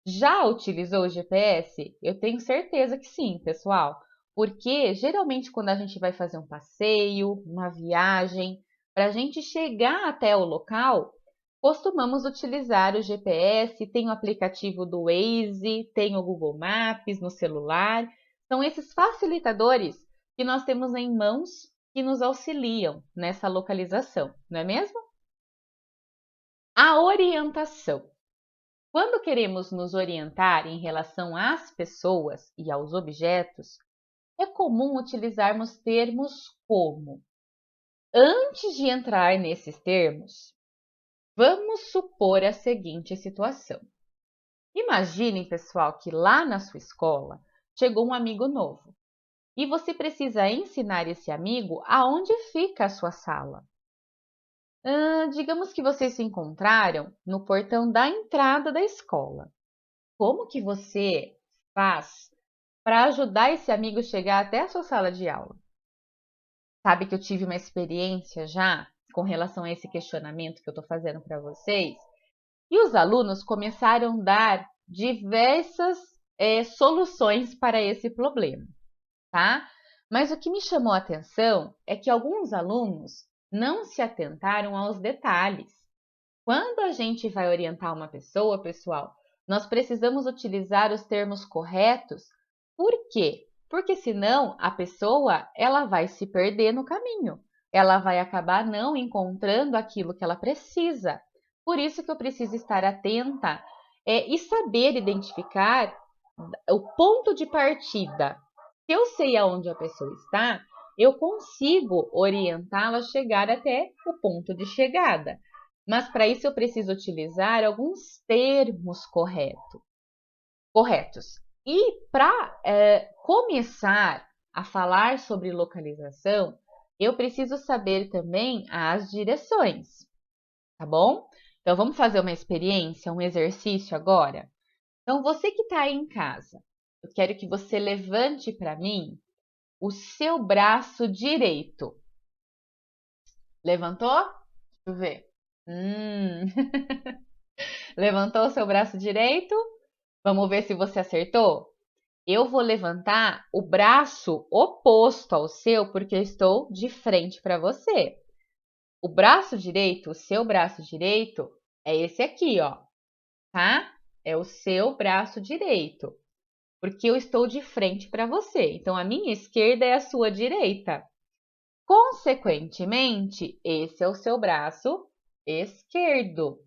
[SPEAKER 5] Já utilizou o GPS? Eu tenho certeza que sim, pessoal. Porque geralmente quando a gente vai fazer um passeio, uma viagem, para a gente chegar até o local, costumamos utilizar o GPS, tem o aplicativo do Waze, tem o Google Maps no celular. São esses facilitadores que nós temos em mãos que nos auxiliam nessa localização, não é mesmo? A orientação. Quando queremos nos orientar em relação às pessoas e aos objetos, é comum utilizarmos termos como. Antes de entrar nesses termos, vamos supor a seguinte situação. Imaginem, pessoal, que lá na sua escola chegou um amigo novo e você precisa ensinar esse amigo aonde fica a sua sala. Digamos que vocês se encontraram no portão da entrada da escola. Como que você faz para ajudar esse amigo a chegar até a sua sala de aula? Sabe que eu tive uma experiência já com relação a esse questionamento que eu estou fazendo para vocês, e os alunos começaram a dar diversas soluções para esse problema, tá? Mas o que me chamou a atenção é que alguns alunos não se atentaram aos detalhes. Quando a gente vai orientar uma pessoa, pessoal, nós precisamos utilizar os termos corretos. Por quê? Porque senão a pessoa ela vai se perder no caminho. Ela vai acabar não encontrando aquilo que ela precisa. Por isso que eu preciso estar atenta e saber identificar o ponto de partida. Se eu sei aonde a pessoa está, eu consigo orientá-la a chegar até o ponto de chegada. Mas para isso eu preciso utilizar alguns termos corretos. E para começar a falar sobre localização, eu preciso saber também as direções, tá bom? Então vamos fazer uma experiência, um exercício agora? Então você que está aí em casa, eu quero que você levante para mim o seu braço direito. Levantou? Deixa eu ver. Levantou o seu braço direito? Vamos ver se você acertou? Eu vou levantar o braço oposto ao seu, porque eu estou de frente para você. O braço direito, o seu braço direito, é esse aqui, ó, tá? É o seu braço direito, porque eu estou de frente para você. Então, a minha esquerda é a sua direita. Consequentemente, esse é o seu braço esquerdo.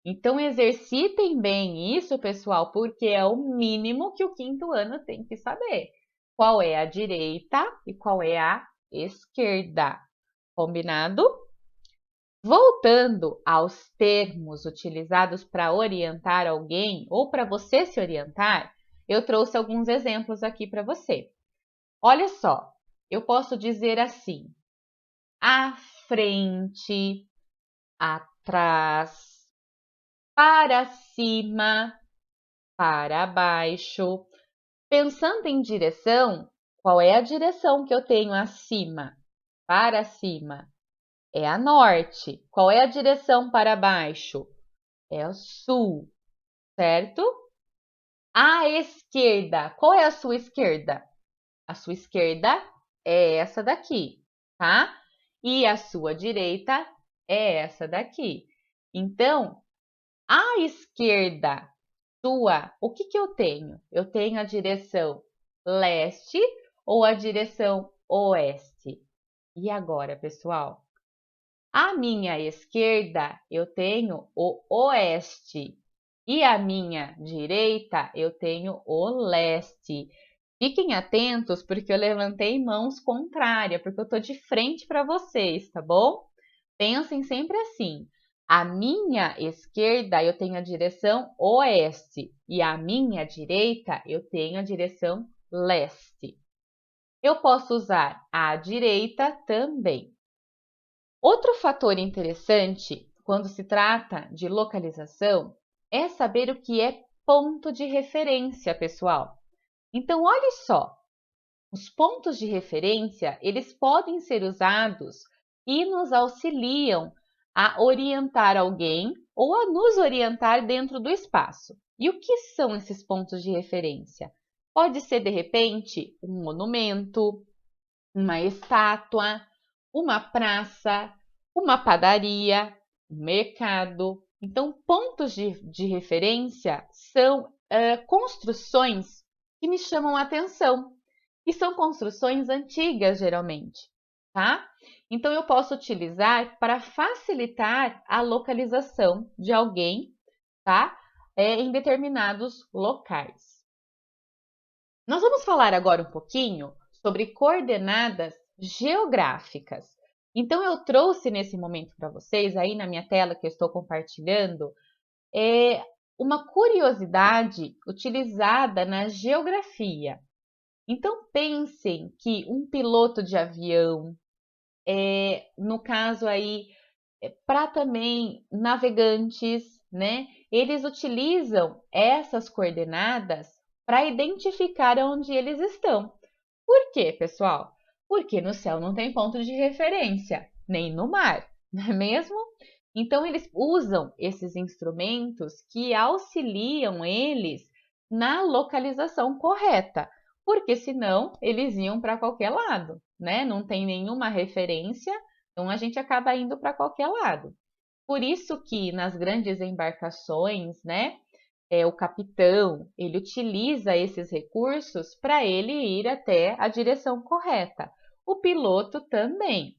[SPEAKER 5] Então, exercitem bem isso, pessoal, porque é o mínimo que o quinto ano tem que saber. Qual é a direita e qual é a esquerda. Combinado? Voltando aos termos utilizados para orientar alguém ou para você se orientar, eu trouxe alguns exemplos aqui para você. Olha só, eu posso dizer assim: à frente, atrás, para cima, para baixo. Pensando em direção, qual é a direção que eu tenho acima? Para cima é a norte. Qual é a direção para baixo? É o sul, certo? À esquerda, qual é a sua esquerda? A sua esquerda é essa daqui, tá? E a sua direita é essa daqui. Então, à esquerda sua, o que eu tenho? Eu tenho a direção leste ou a direção oeste? E agora, pessoal? À minha esquerda, eu tenho o oeste. E à minha direita, eu tenho o leste. Fiquem atentos, porque eu levantei mãos contrárias, porque eu estou de frente para vocês, tá bom? Pensem sempre assim. À minha esquerda, eu tenho a direção oeste. E à minha direita, eu tenho a direção leste. Eu posso usar à direita também. Outro fator interessante quando se trata de localização é saber o que é ponto de referência, pessoal. Então, olhe só, os pontos de referência, eles podem ser usados e nos auxiliam a orientar alguém ou a nos orientar dentro do espaço. E o que são esses pontos de referência? Pode ser, de repente, um monumento, uma estátua, uma praça, uma padaria, um mercado. Então, pontos de referência são construções que me chamam a atenção. E são construções antigas, geralmente, tá? Então, eu posso utilizar para facilitar a localização de alguém, tá? Em determinados locais. Nós vamos falar agora um pouquinho sobre coordenadas geográficas. Então, eu trouxe nesse momento para vocês, aí na minha tela que eu estou compartilhando, uma curiosidade utilizada na geografia. Então, pensem que um piloto de avião, no caso aí, para também navegantes, né? Eles utilizam essas coordenadas para identificar onde eles estão. Por quê, pessoal? Porque no céu não tem ponto de referência, nem no mar, não é mesmo? Então, eles usam esses instrumentos que auxiliam eles na localização correta, porque senão eles iam para qualquer lado, né? Não tem nenhuma referência, então a gente acaba indo para qualquer lado. Por isso que nas grandes embarcações, né, o capitão, ele utiliza esses recursos para ele ir até a direção correta. O piloto também,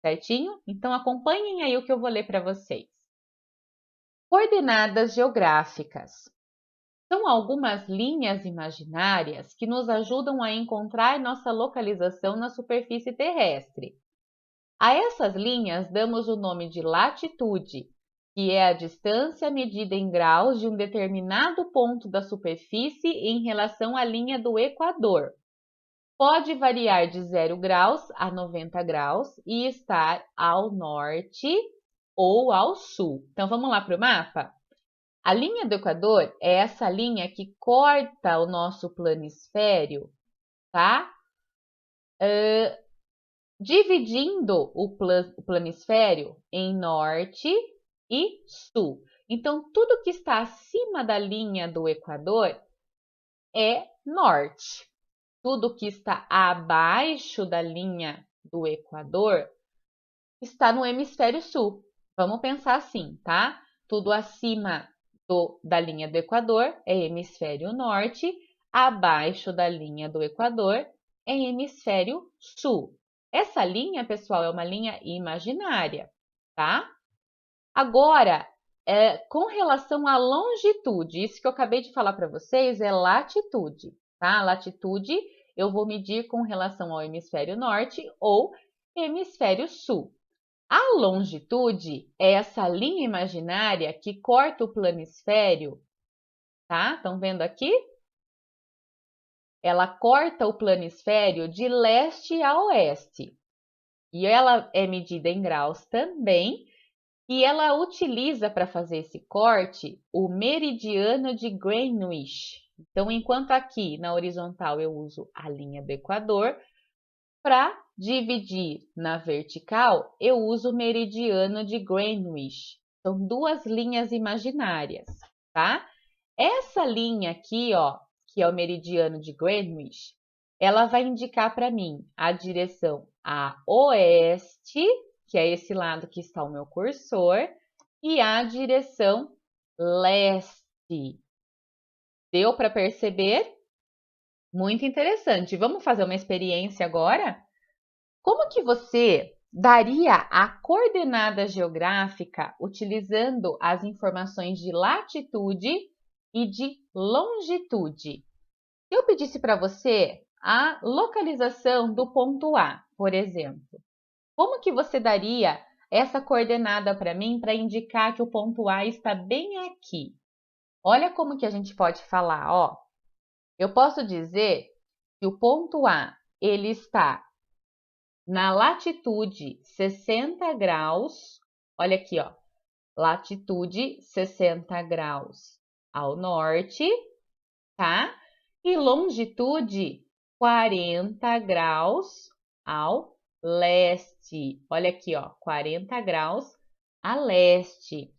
[SPEAKER 5] certinho? Então acompanhem aí o que eu vou ler para vocês. Coordenadas geográficas. São algumas linhas imaginárias que nos ajudam a encontrar nossa localização na superfície terrestre. A essas linhas damos o nome de latitude, que é a distância medida em graus de um determinado ponto da superfície em relação à linha do Equador. Pode variar de 0 graus a 90 graus e estar ao norte ou ao sul. Então, vamos lá para o mapa? A linha do Equador é essa linha que corta o nosso planisfério, tá? Dividindo o planisfério em norte e sul. Então, tudo que está acima da linha do Equador é norte. Tudo que está abaixo da linha do Equador está no hemisfério sul. Vamos pensar assim, tá? Tudo acima da linha do Equador é hemisfério norte, abaixo da linha do Equador é hemisfério sul. Essa linha, pessoal, é uma linha imaginária, tá? Agora, com relação à longitude, isso que eu acabei de falar para vocês é latitude, tá? Latitude eu vou medir com relação ao hemisfério norte ou hemisfério sul. A longitude é essa linha imaginária que corta o planisfério, tá? Estão vendo aqui? Ela corta o planisfério de leste a oeste. E ela é medida em graus também. E ela utiliza para fazer esse corte o meridiano de Greenwich. Então, enquanto aqui na horizontal eu uso a linha do Equador, para dividir na vertical, eu uso o meridiano de Greenwich. São duas linhas imaginárias, tá? Essa linha aqui, ó, que é o meridiano de Greenwich, ela vai indicar para mim a direção a oeste, que é esse lado que está o meu cursor, e a direção leste. Deu para perceber? Muito interessante. Vamos fazer uma experiência agora? Como que você daria a coordenada geográfica utilizando as informações de latitude e de longitude? Se eu pedisse para você a localização do ponto A, por exemplo, como que você daria essa coordenada para mim para indicar que o ponto A está bem aqui? Olha como que a gente pode falar, ó. Eu posso dizer que o ponto A ele está na latitude 60 graus, olha aqui, ó, latitude 60 graus ao norte, tá? E longitude 40 graus ao leste. Olha aqui, ó, 40 graus a leste.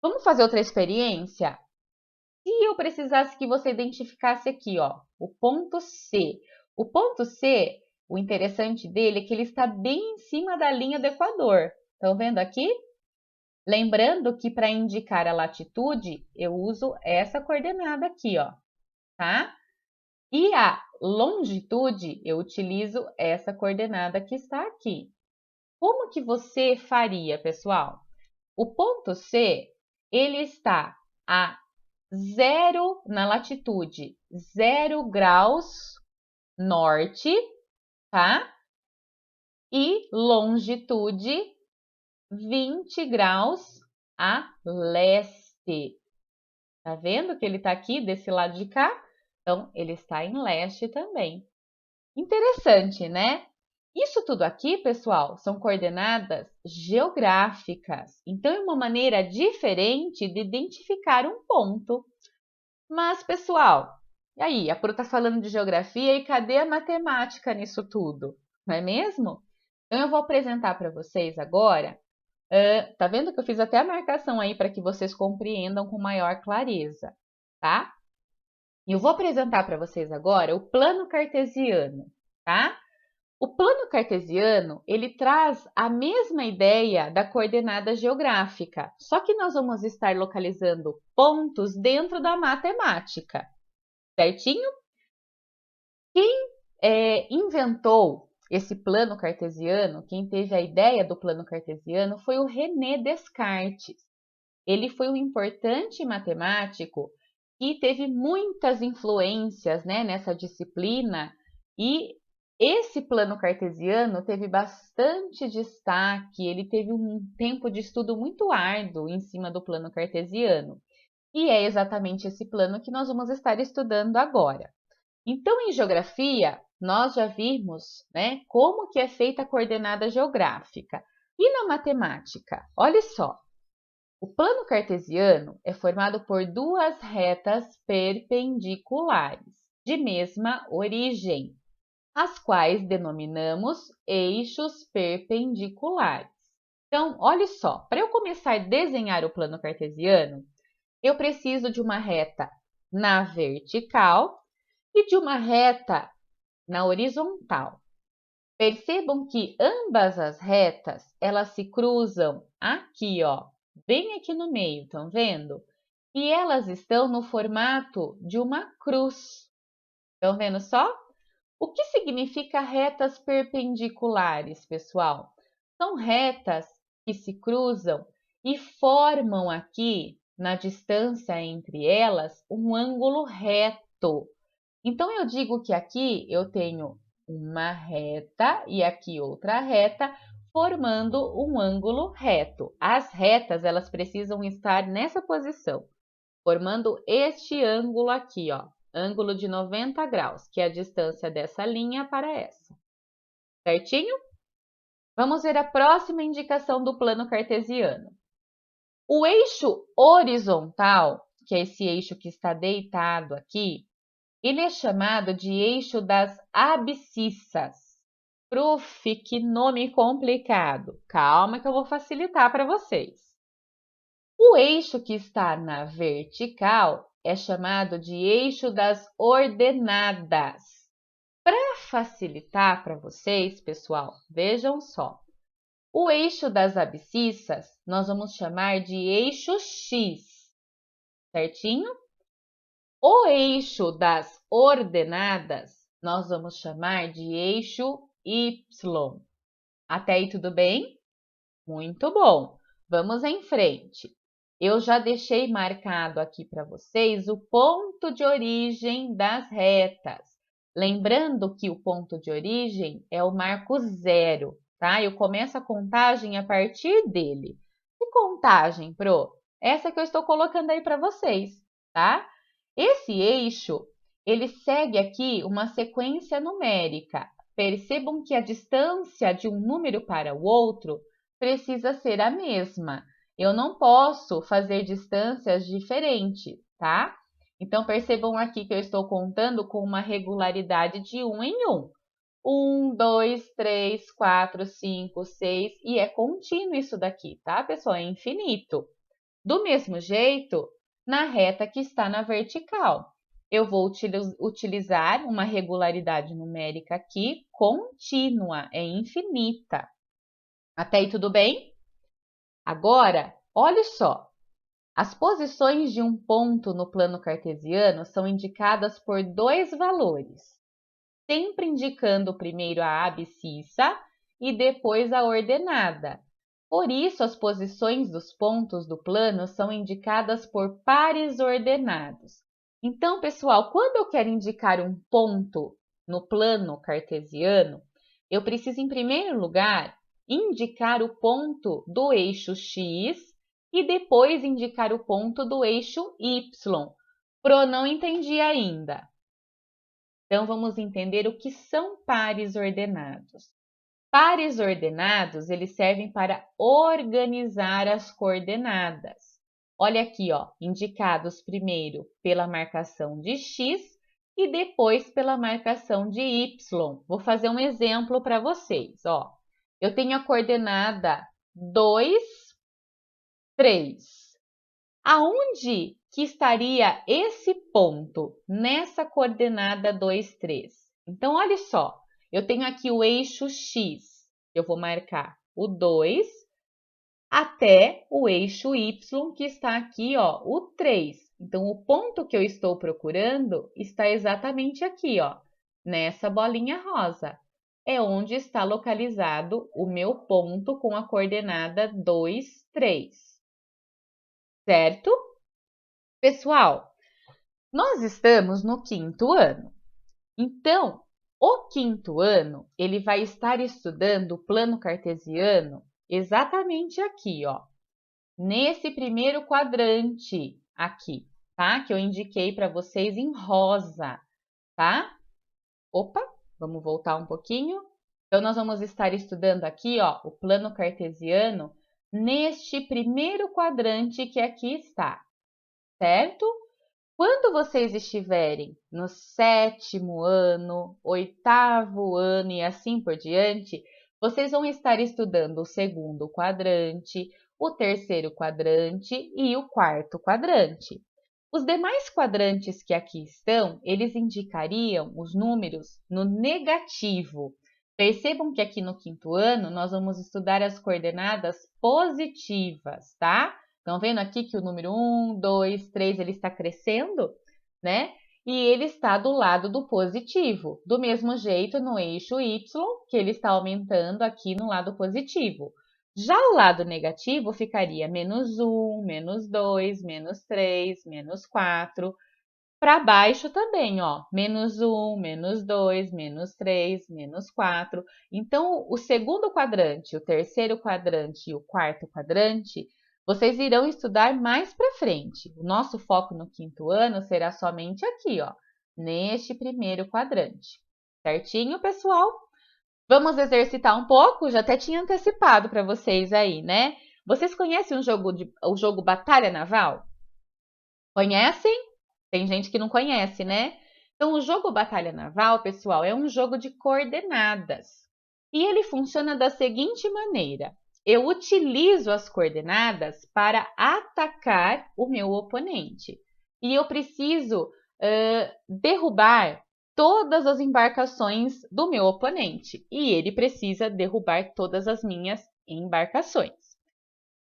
[SPEAKER 5] Vamos fazer outra experiência? Se eu precisasse que você identificasse aqui, ó, o ponto C. O ponto C, o interessante dele é que ele está bem em cima da linha do Equador. Estão vendo aqui? Lembrando que para indicar a latitude, eu uso essa coordenada aqui, ó, tá? E a longitude, eu utilizo essa coordenada que está aqui. Como que você faria, pessoal? O ponto C, ele está a 0 na latitude 0 graus norte, tá? E longitude 20 graus a leste. Tá vendo que ele está aqui desse lado de cá? Então, ele está em leste também. Interessante, né? Isso tudo aqui, pessoal, são coordenadas geográficas. Então, é uma maneira diferente de identificar um ponto. Mas, pessoal, e aí? A Pro está falando de geografia e cadê a matemática nisso tudo? Não é mesmo? Então, eu vou apresentar para vocês agora. Tá vendo que eu fiz até a marcação aí para que vocês compreendam com maior clareza, tá? E eu vou apresentar para vocês agora o plano cartesiano, tá? O plano cartesiano, ele traz a mesma ideia da coordenada geográfica, só que nós vamos estar localizando pontos dentro da matemática, certinho? Quem inventou esse plano cartesiano, quem teve a ideia do plano cartesiano foi o René Descartes. Ele foi um importante matemático que teve muitas influências, né, nessa disciplina, e esse plano cartesiano teve bastante destaque, ele teve um tempo de estudo muito árduo em cima do plano cartesiano. E é exatamente esse plano que nós vamos estar estudando agora. Então, em geografia, nós já vimos, né, como que é feita a coordenada geográfica. E na matemática? Olha só, o plano cartesiano é formado por duas retas perpendiculares, de mesma origem, as quais denominamos eixos perpendiculares. Então, olha só, para eu começar a desenhar o plano cartesiano, eu preciso de uma reta na vertical e de uma reta na horizontal. Percebam que ambas as retas, elas se cruzam aqui, ó, bem aqui no meio, estão vendo? E elas estão no formato de uma cruz. Estão vendo só? O que significa retas perpendiculares, pessoal? São retas que se cruzam e formam aqui, na distância entre elas, um ângulo reto. Então, eu digo que aqui eu tenho uma reta e aqui outra reta, formando um ângulo reto. As retas, elas precisam estar nessa posição, formando este ângulo aqui, ó, ângulo de 90 graus, que é a distância dessa linha para essa. Certinho? Vamos ver a próxima indicação do plano cartesiano. O eixo horizontal, que é esse eixo que está deitado aqui, ele é chamado de eixo das abscissas. Prof, que nome complicado. Calma que eu vou facilitar para vocês. O eixo que está na vertical é chamado de eixo das ordenadas. Para facilitar para vocês, pessoal, vejam só. O eixo das abscissas nós vamos chamar de eixo X, certinho? O eixo das ordenadas nós vamos chamar de eixo Y. Até aí tudo bem? Muito bom! Vamos em frente. Eu já deixei marcado aqui para vocês o ponto de origem das retas. Lembrando que o ponto de origem é o marco zero, tá? Eu começo a contagem a partir dele. Que contagem, Pro? Essa que eu estou colocando aí para vocês, tá? Esse eixo, ele segue aqui uma sequência numérica. percebam que a distância de um número para o outro precisa ser a mesma. Eu não posso fazer distâncias diferentes, tá? Então, percebam aqui que eu estou contando com uma regularidade de 1 em 1. 1, 2, 3, 4, 5, 6, e é contínuo isso daqui, tá, pessoal? É infinito. Do mesmo jeito, na reta que está na vertical, eu vou utilizar uma regularidade numérica aqui contínua, é infinita. Até aí tudo bem? Agora, olhe só. As posições de um ponto no plano cartesiano são indicadas por dois valores, sempre indicando primeiro a abscissa e depois a ordenada. Por isso, as posições dos pontos do plano são indicadas por pares ordenados. Então, pessoal, quando eu quero indicar um ponto no plano cartesiano, eu preciso, em primeiro lugar, indicar o ponto do eixo x e depois indicar o ponto do eixo y. Pro, não entendi ainda. Então, vamos entender o que são pares ordenados. Pares ordenados, eles servem para organizar as coordenadas. Olha aqui, ó, indicados primeiro pela marcação de x e depois pela marcação de y. Vou fazer um exemplo para vocês, ó. Eu tenho a coordenada 2, 3. Aonde que estaria esse ponto nessa coordenada 2, 3? Então, olha só, eu tenho aqui o eixo x, eu vou marcar o 2 até o eixo y, que está aqui, ó, o 3. Então, o ponto que eu estou procurando está exatamente aqui, ó, nessa bolinha rosa. É onde está localizado o meu ponto com a coordenada 2, 3. Certo? Pessoal, nós estamos no 5º ano. Então, o 5º ano, ele vai estar estudando o plano cartesiano exatamente aqui, ó, nesse primeiro quadrante aqui, tá? Que eu indiquei para vocês em rosa, tá? Opa, vamos voltar um pouquinho. Então, nós vamos estar estudando aqui, ó, o plano cartesiano neste primeiro quadrante que aqui está, certo? Quando vocês estiverem no 7º ano, 8º ano e assim por diante, vocês vão estar estudando o 2º quadrante, o 3º quadrante e o 4º quadrante. Os demais quadrantes que aqui estão, eles indicariam os números no negativo. Percebam que aqui no 5º ano, nós vamos estudar as coordenadas positivas, tá? Estão vendo aqui que o número 1, 2, 3, ele está crescendo, né? E ele está do lado do positivo. Do mesmo jeito, no eixo y, que ele está aumentando aqui no lado positivo. Já o lado negativo ficaria menos 1, menos 2, menos 3, menos 4. Para baixo também, ó, menos 1, menos 2, menos 3, menos 4. Então, o 2º quadrante, o 3º quadrante e o 4º quadrante, vocês irão estudar mais para frente. O nosso foco no 5º ano será somente aqui, ó, neste primeiro quadrante. Certinho, pessoal? Vamos exercitar um pouco? Já até tinha antecipado para vocês aí, né? Vocês conhecem o jogo Batalha Naval? Conhecem? Tem gente que não conhece, né? Então, o jogo Batalha Naval, pessoal, é um jogo de coordenadas. E ele funciona da seguinte maneira. Eu utilizo as coordenadas para atacar o meu oponente. E eu preciso derrubar todas as embarcações do meu oponente. E ele precisa derrubar todas as minhas embarcações.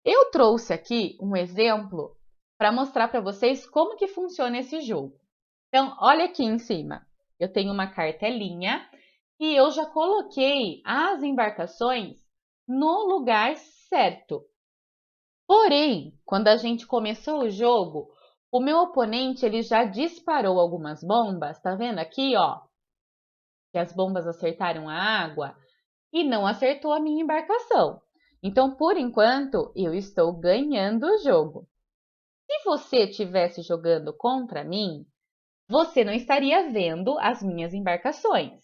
[SPEAKER 5] Eu trouxe aqui um exemplo para mostrar para vocês como que funciona esse jogo. Então, olha aqui em cima. Eu tenho uma cartelinha e eu já coloquei as embarcações no lugar certo. Porém, quando a gente começou o jogo, o meu oponente ele já disparou algumas bombas, tá vendo aqui, ó? Que as bombas acertaram a água e não acertou a minha embarcação. Então, por enquanto, eu estou ganhando o jogo. Se você estivesse jogando contra mim, você não estaria vendo as minhas embarcações,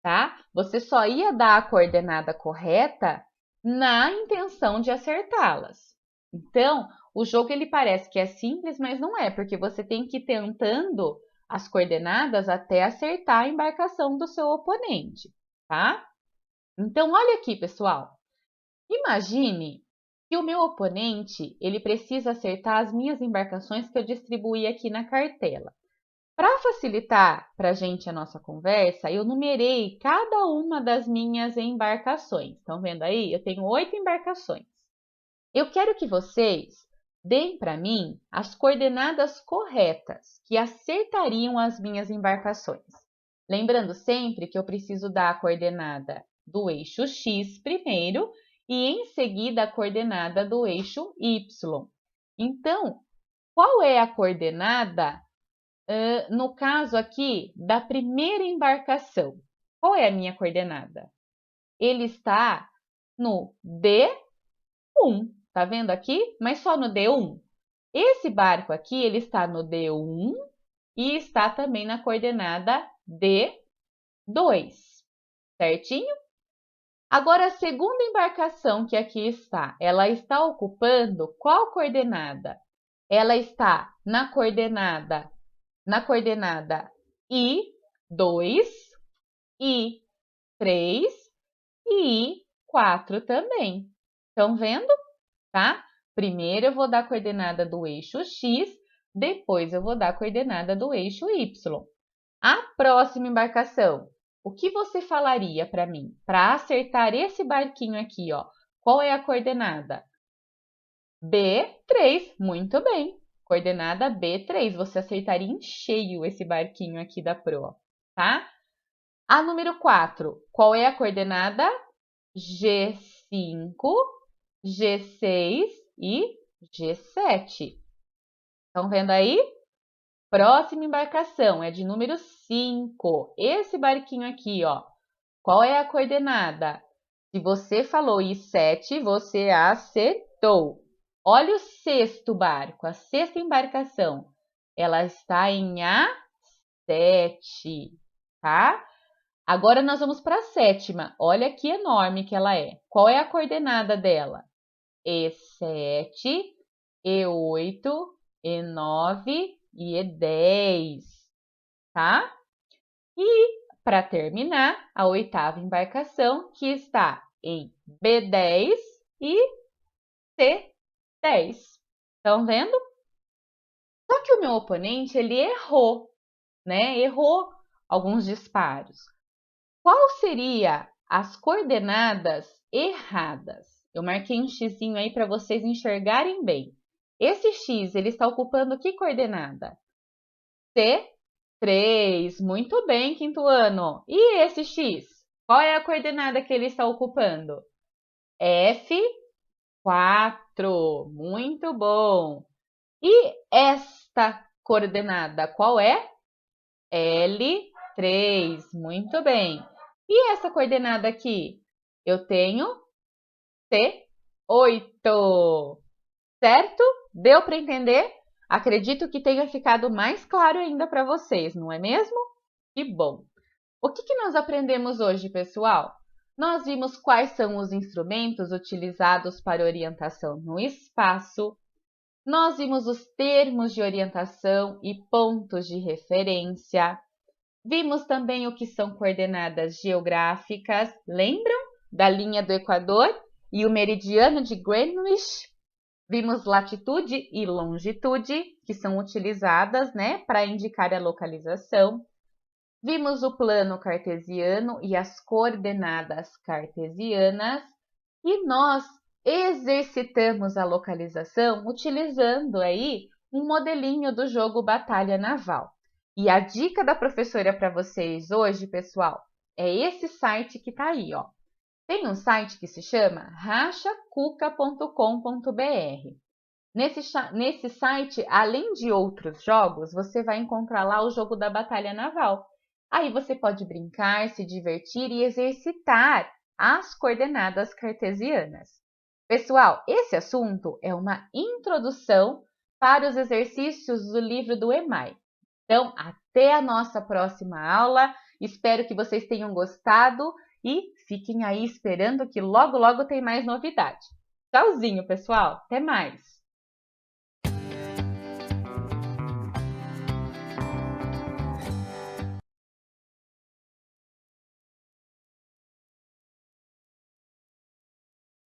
[SPEAKER 5] tá? Você só ia dar a coordenada correta na intenção de acertá-las. Então, o jogo ele parece que é simples, mas não é, porque você tem que ir tentando as coordenadas até acertar a embarcação do seu oponente, tá? Então, olha aqui, pessoal. Imagine que o meu oponente, ele precisa acertar as minhas embarcações que eu distribuí aqui na cartela. Para facilitar para a gente a nossa conversa, eu numerei cada uma das minhas embarcações. Estão vendo aí? Eu tenho 8 embarcações. Eu quero que vocês deem para mim as coordenadas corretas que acertariam as minhas embarcações. Lembrando sempre que eu preciso dar a coordenada do eixo X primeiro e em seguida a coordenada do eixo Y. Então, qual é a coordenada, no caso aqui, da primeira embarcação? Qual é a minha coordenada? Ele está no D1, tá vendo aqui? Mas só no D1. Esse barco aqui, ele está no D1 e está também na coordenada D2, certinho? Agora, a segunda embarcação que aqui está, ela está ocupando qual coordenada? Ela está na coordenada I2, I3 e I4 também. Estão vendo? Tá? Primeiro eu vou dar a coordenada do eixo X, depois eu vou dar a coordenada do eixo Y. A próxima embarcação, o que você falaria para mim? Para acertar esse barquinho aqui, ó, qual é a coordenada? B3, muito bem. Coordenada B3, você acertaria em cheio esse barquinho aqui da Pro, tá? A número 4, qual é a coordenada? G5, G6 e G7. Estão vendo aí? Próxima embarcação é de número 5. Esse barquinho aqui, ó. Qual é a coordenada? Se você falou I7, você acertou. Olha o sexto barco, a sexta embarcação. Ela está em A7, tá? Agora nós vamos para a sétima. Olha que enorme que ela é. Qual é a coordenada dela? E7, E8, E9 e E10, tá? E, para terminar, a oitava embarcação, que está em B10 e C10. Estão vendo? Só que o meu oponente, ele errou, né? Errou alguns disparos. Qual seria as coordenadas erradas? Eu marquei um xizinho aí para vocês enxergarem bem. Esse X, ele está ocupando que coordenada? C3. Muito bem, quinto ano. E esse X? Qual é a coordenada que ele está ocupando? F4. Muito bom. E esta coordenada, qual é? L3. Muito bem. E essa coordenada aqui? Eu tenho C8. Certo? Deu para entender? Acredito que tenha ficado mais claro ainda para vocês, não é mesmo? Que bom! O que nós aprendemos hoje, pessoal? Nós vimos quais são os instrumentos utilizados para orientação no espaço, nós vimos os termos de orientação e pontos de referência, vimos também o que são coordenadas geográficas, lembram? Da linha do Equador e o meridiano de Greenwich. Vimos latitude e longitude, que são utilizadas, né, para indicar a localização. Vimos o plano cartesiano e as coordenadas cartesianas. E nós exercitamos a localização utilizando aí um modelinho do jogo Batalha Naval. E a dica da professora para vocês hoje, pessoal, é esse site que está aí, ó. Tem um site que se chama rachacuca.com.br. Nesse site, além de outros jogos, você vai encontrar lá o jogo da Batalha Naval. Aí você pode brincar, se divertir e exercitar as coordenadas cartesianas. Pessoal, esse assunto é uma introdução para os exercícios do livro do EMAI. Então, até a nossa próxima aula Espero que vocês tenham gostado e fiquem aí esperando que logo, logo tem mais novidade. Tchauzinho, pessoal! Até mais!